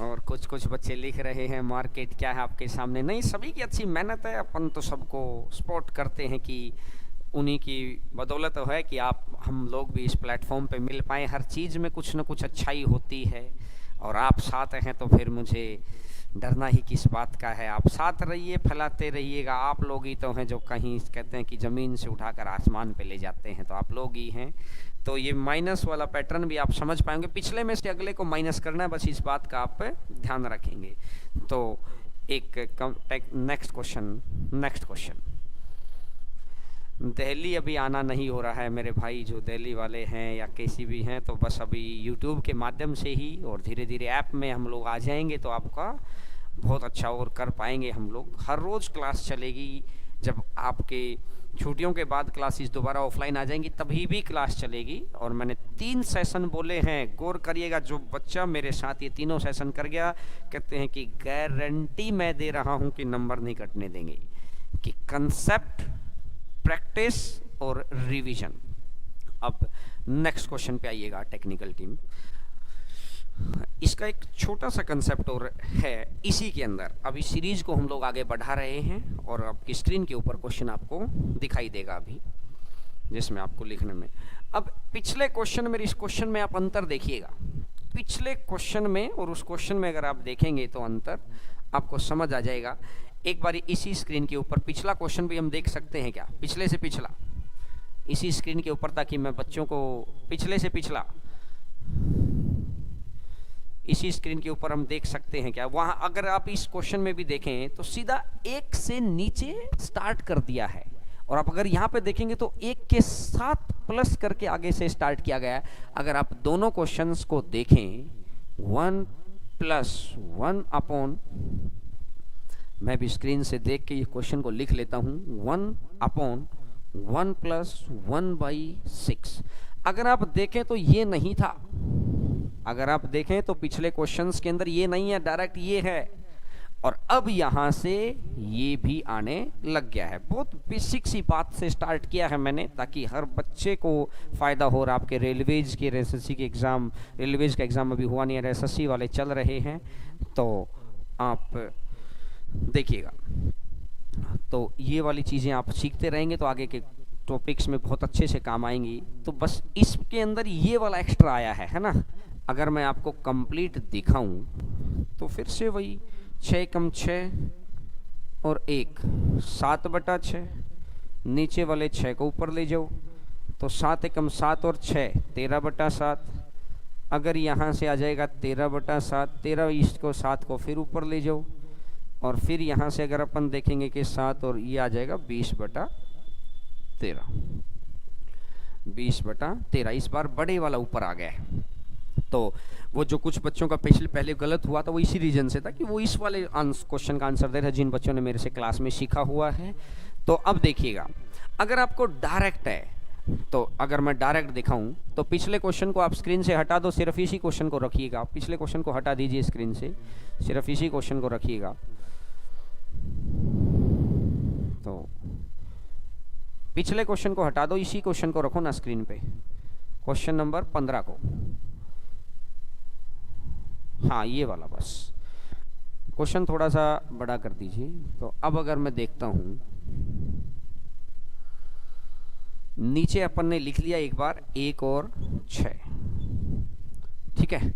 Speaker 1: और कुछ बच्चे लिख रहे हैं मार्केट क्या है आपके सामने। नहीं, सभी की अच्छी मेहनत है। अपन तो सबको सपोर्ट करते हैं कि उन्हीं की बदौलत तो है कि आप हम लोग भी इस प्लेटफॉर्म पे मिल पाए। हर चीज़ में कुछ न कुछ अच्छाई होती है और आप साथ हैं तो फिर मुझे डरना ही किस बात का है। आप साथ रहिए, फैलाते रहिएगा। आप लोग ही तो हैं जो कहीं कहते हैं कि ज़मीन से उठाकर आसमान पे ले जाते हैं, तो आप लोग ही हैं। तो ये माइनस वाला पैटर्न भी आप समझ पाएंगे। पिछले में से अगले को माइनस करना है, बस इस बात का आप ध्यान रखेंगे। तो एक नेक्स्ट क्वेश्चन। दिल्ली अभी आना नहीं हो रहा है मेरे भाई जो दिल्ली वाले हैं या कैसी भी हैं, तो बस अभी यूट्यूब के माध्यम से ही और धीरे धीरे ऐप में हम लोग आ जाएंगे तो आपका बहुत अच्छा और कर पाएंगे। हम लोग हर रोज़ क्लास चलेगी। जब आपके छुट्टियों के बाद क्लासेस दोबारा ऑफलाइन आ जाएंगी तभी भी क्लास चलेगी। और मैंने 3 सेशन बोले हैं, गौर करिएगा। जो बच्चा मेरे साथ ये तीनों सेशन कर गया कहते हैं कि गारंटी मैं दे रहा हूं कि नंबर नहीं कटने देंगे। कि कंसेप्ट, प्रैक्टिस और रिवीजन। अब नेक्स्ट क्वेश्चन पे आइएगा टेक्निकल टीम। इसका एक छोटा सा कंसेप्ट और है इसी के अंदर। अभी सीरीज को हम लोग आगे बढ़ा रहे हैं और आपकी स्क्रीन के ऊपर क्वेश्चन आपको दिखाई देगा। अभी जिसमें आपको लिखने में। अब पिछले क्वेश्चन में, इस क्वेश्चन में आप अंतर देखिएगा, पिछले क्वेश्चन में और उस क्वेश्चन में अगर आप देखेंगे तो अंतर आपको समझ आ जाएगा। एक बार इसी स्क्रीन के ऊपर पिछला क्वेश्चन भी हम देख सकते हैं क्या, पिछले से पिछला, इसी स्क्रीन के ऊपर, ताकि मैं बच्चों को पिछले से पिछला इसी स्क्रीन के ऊपर हम देख सकते हैं क्या। वहां अगर आप इस क्वेश्चन में भी देखें तो सीधा एक से नीचे स्टार्ट कर दिया है, और आप अगर यहाँ पे देखेंगे तो एक के साथ प्लस करके आगे से स्टार्ट किया गया है। अगर आप दोनों क्वेश्चंस को देखें, 1 + 1 अपॉन, मैं भी स्क्रीन से देख के ये क्वेश्चन को लिख लेता हूं, 1/1 + 1/6। अगर आप देखें तो ये नहीं था, अगर आप देखें तो पिछले क्वेश्चंस के अंदर ये नहीं है, डायरेक्ट ये है, और अब यहां से ये भी आने लग गया है। बहुत बेसिक सी बात से स्टार्ट किया है मैंने, ताकि हर बच्चे को फायदा हो। और आपके रेलवेज के एसएससी के एग्जाम, रेलवेज का एग्जाम अभी हुआ नहीं है, एसएससी वाले चल रहे हैं, तो आप देखिएगा। तो ये वाली चीजें आप सीखते रहेंगे तो आगे के टॉपिक्स में बहुत अच्छे से काम आएंगी। तो बस इसके अंदर ये वाला एक्स्ट्रा आया है ना। अगर मैं आपको कंप्लीट दिखाऊं तो फिर से वही 6 × 6 और 1 7/6, नीचे वाले 6 को ऊपर ले जाओ तो 7 × 7 और 6 13/7। अगर यहाँ से आ जाएगा 13/7, 13 इसको 7 को फिर ऊपर ले जाओ, और फिर यहाँ से अगर अपन देखेंगे कि 7 और ये आ जाएगा 20/13, 20/13। इस बार बड़े वाला ऊपर आ गया है। तो वो जो कुछ बच्चों का पहले गलत हुआ था वो इसी रीजन से था कि वो इस वाले क्वेश्चन का आंसर दे रहे हैं, जिन बच्चों ने मेरे से क्लास में सीखा हुआ है। तो अब देखिएगा, अगर आपको डायरेक्ट है, तो अगर मैं डायरेक्ट दिखाऊं तो पिछले क्वेश्चन को आप स्क्रीन से हटा दो, सिर्फ इसी क्वेश्चन को रखिएगा। पिछले क्वेश्चन को हटा दीजिए स्क्रीन से, सिर्फ इसी क्वेश्चन को रखिएगा। तो पिछले क्वेश्चन को हटा दो, इसी क्वेश्चन को रखो ना स्क्रीन पे, क्वेश्चन नंबर 15 को। हाँ, ये वाला बस क्वेश्चन थोड़ा सा बड़ा कर दीजिए। तो अब अगर मैं देखता हूं, नीचे अपन ने लिख लिया एक बार 1 और 6, ठीक है।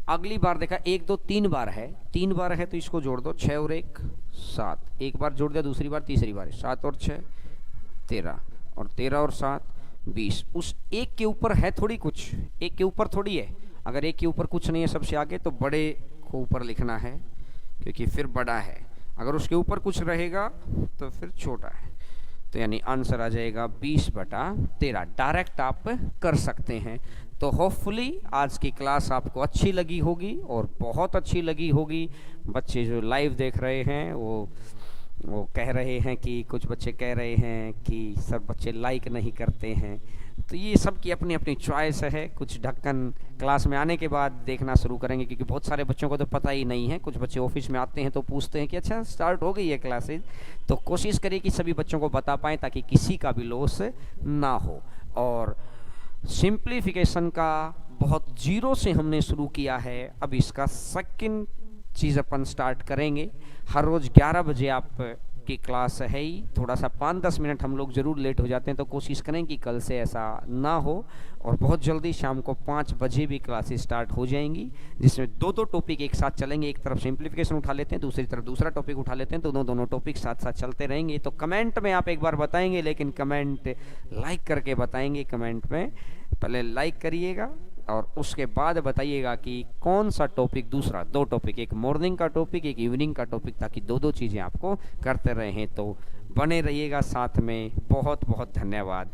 Speaker 1: अगली बार देखा 1 2 3 बार है, 3 बार है तो इसको जोड़ दो, 6 और 1 7, एक बार जोड़ दिया, दूसरी बार, तीसरी बार 7 और 6 13, और 13 और 7 20। उस एक के ऊपर है थोड़ी कुछ, एक के ऊपर थोड़ी है। अगर एक के ऊपर कुछ नहीं है सबसे आगे, तो बड़े को ऊपर लिखना है क्योंकि फिर बड़ा है। अगर उसके ऊपर कुछ रहेगा तो फिर छोटा है। तो यानी आंसर आ जाएगा 20/13। डायरेक्ट आप कर सकते हैं। तो होपफुली आज की क्लास आपको अच्छी लगी होगी, और बहुत अच्छी लगी होगी। बच्चे जो लाइव देख रहे हैं वो कह रहे हैं कि, कुछ बच्चे कह रहे हैं कि सब बच्चे लाइक नहीं करते हैं। तो ये सब की अपनी अपनी चॉइस है। कुछ ढक्कन क्लास में आने के बाद देखना शुरू करेंगे, क्योंकि बहुत सारे बच्चों को तो पता ही नहीं है। कुछ बच्चे ऑफिस में आते हैं तो पूछते हैं कि अच्छा स्टार्ट हो गई है क्लासेज। तो कोशिश करिए कि सभी बच्चों को बता पाएँ, ताकि किसी का भी लॉस ना हो। और सिंप्लीफिकेशन का बहुत जीरो से हमने शुरू किया है, अब इसका सेकंड चीज़ अपन स्टार्ट करेंगे। हर रोज़ 11 बजे आप की क्लास है ही, थोड़ा सा 5-10 मिनट हम लोग ज़रूर लेट हो जाते हैं, तो कोशिश करें कि कल से ऐसा ना हो। और बहुत जल्दी शाम को 5 बजे भी क्लासेस स्टार्ट हो जाएंगी, जिसमें 2-2 टॉपिक एक साथ चलेंगे। एक तरफ सिंप्लीफिकेशन उठा लेते हैं, दूसरी तरफ दूसरा टॉपिक उठा लेते हैं, तो दोनों टॉपिक साथ साथ चलते रहेंगे। तो कमेंट में आप एक बार बताएंगे, लेकिन कमेंट लाइक करके बताएंगे। कमेंट में पहले लाइक करिएगा और उसके बाद बताइएगा कि कौन सा टॉपिक, दूसरा 2 टॉपिक, एक मॉर्निंग का टॉपिक, एक इवनिंग का टॉपिक, ताकि 2-2 चीज़ें आपको करते रहें। तो बने रहिएगा साथ में। बहुत बहुत धन्यवाद।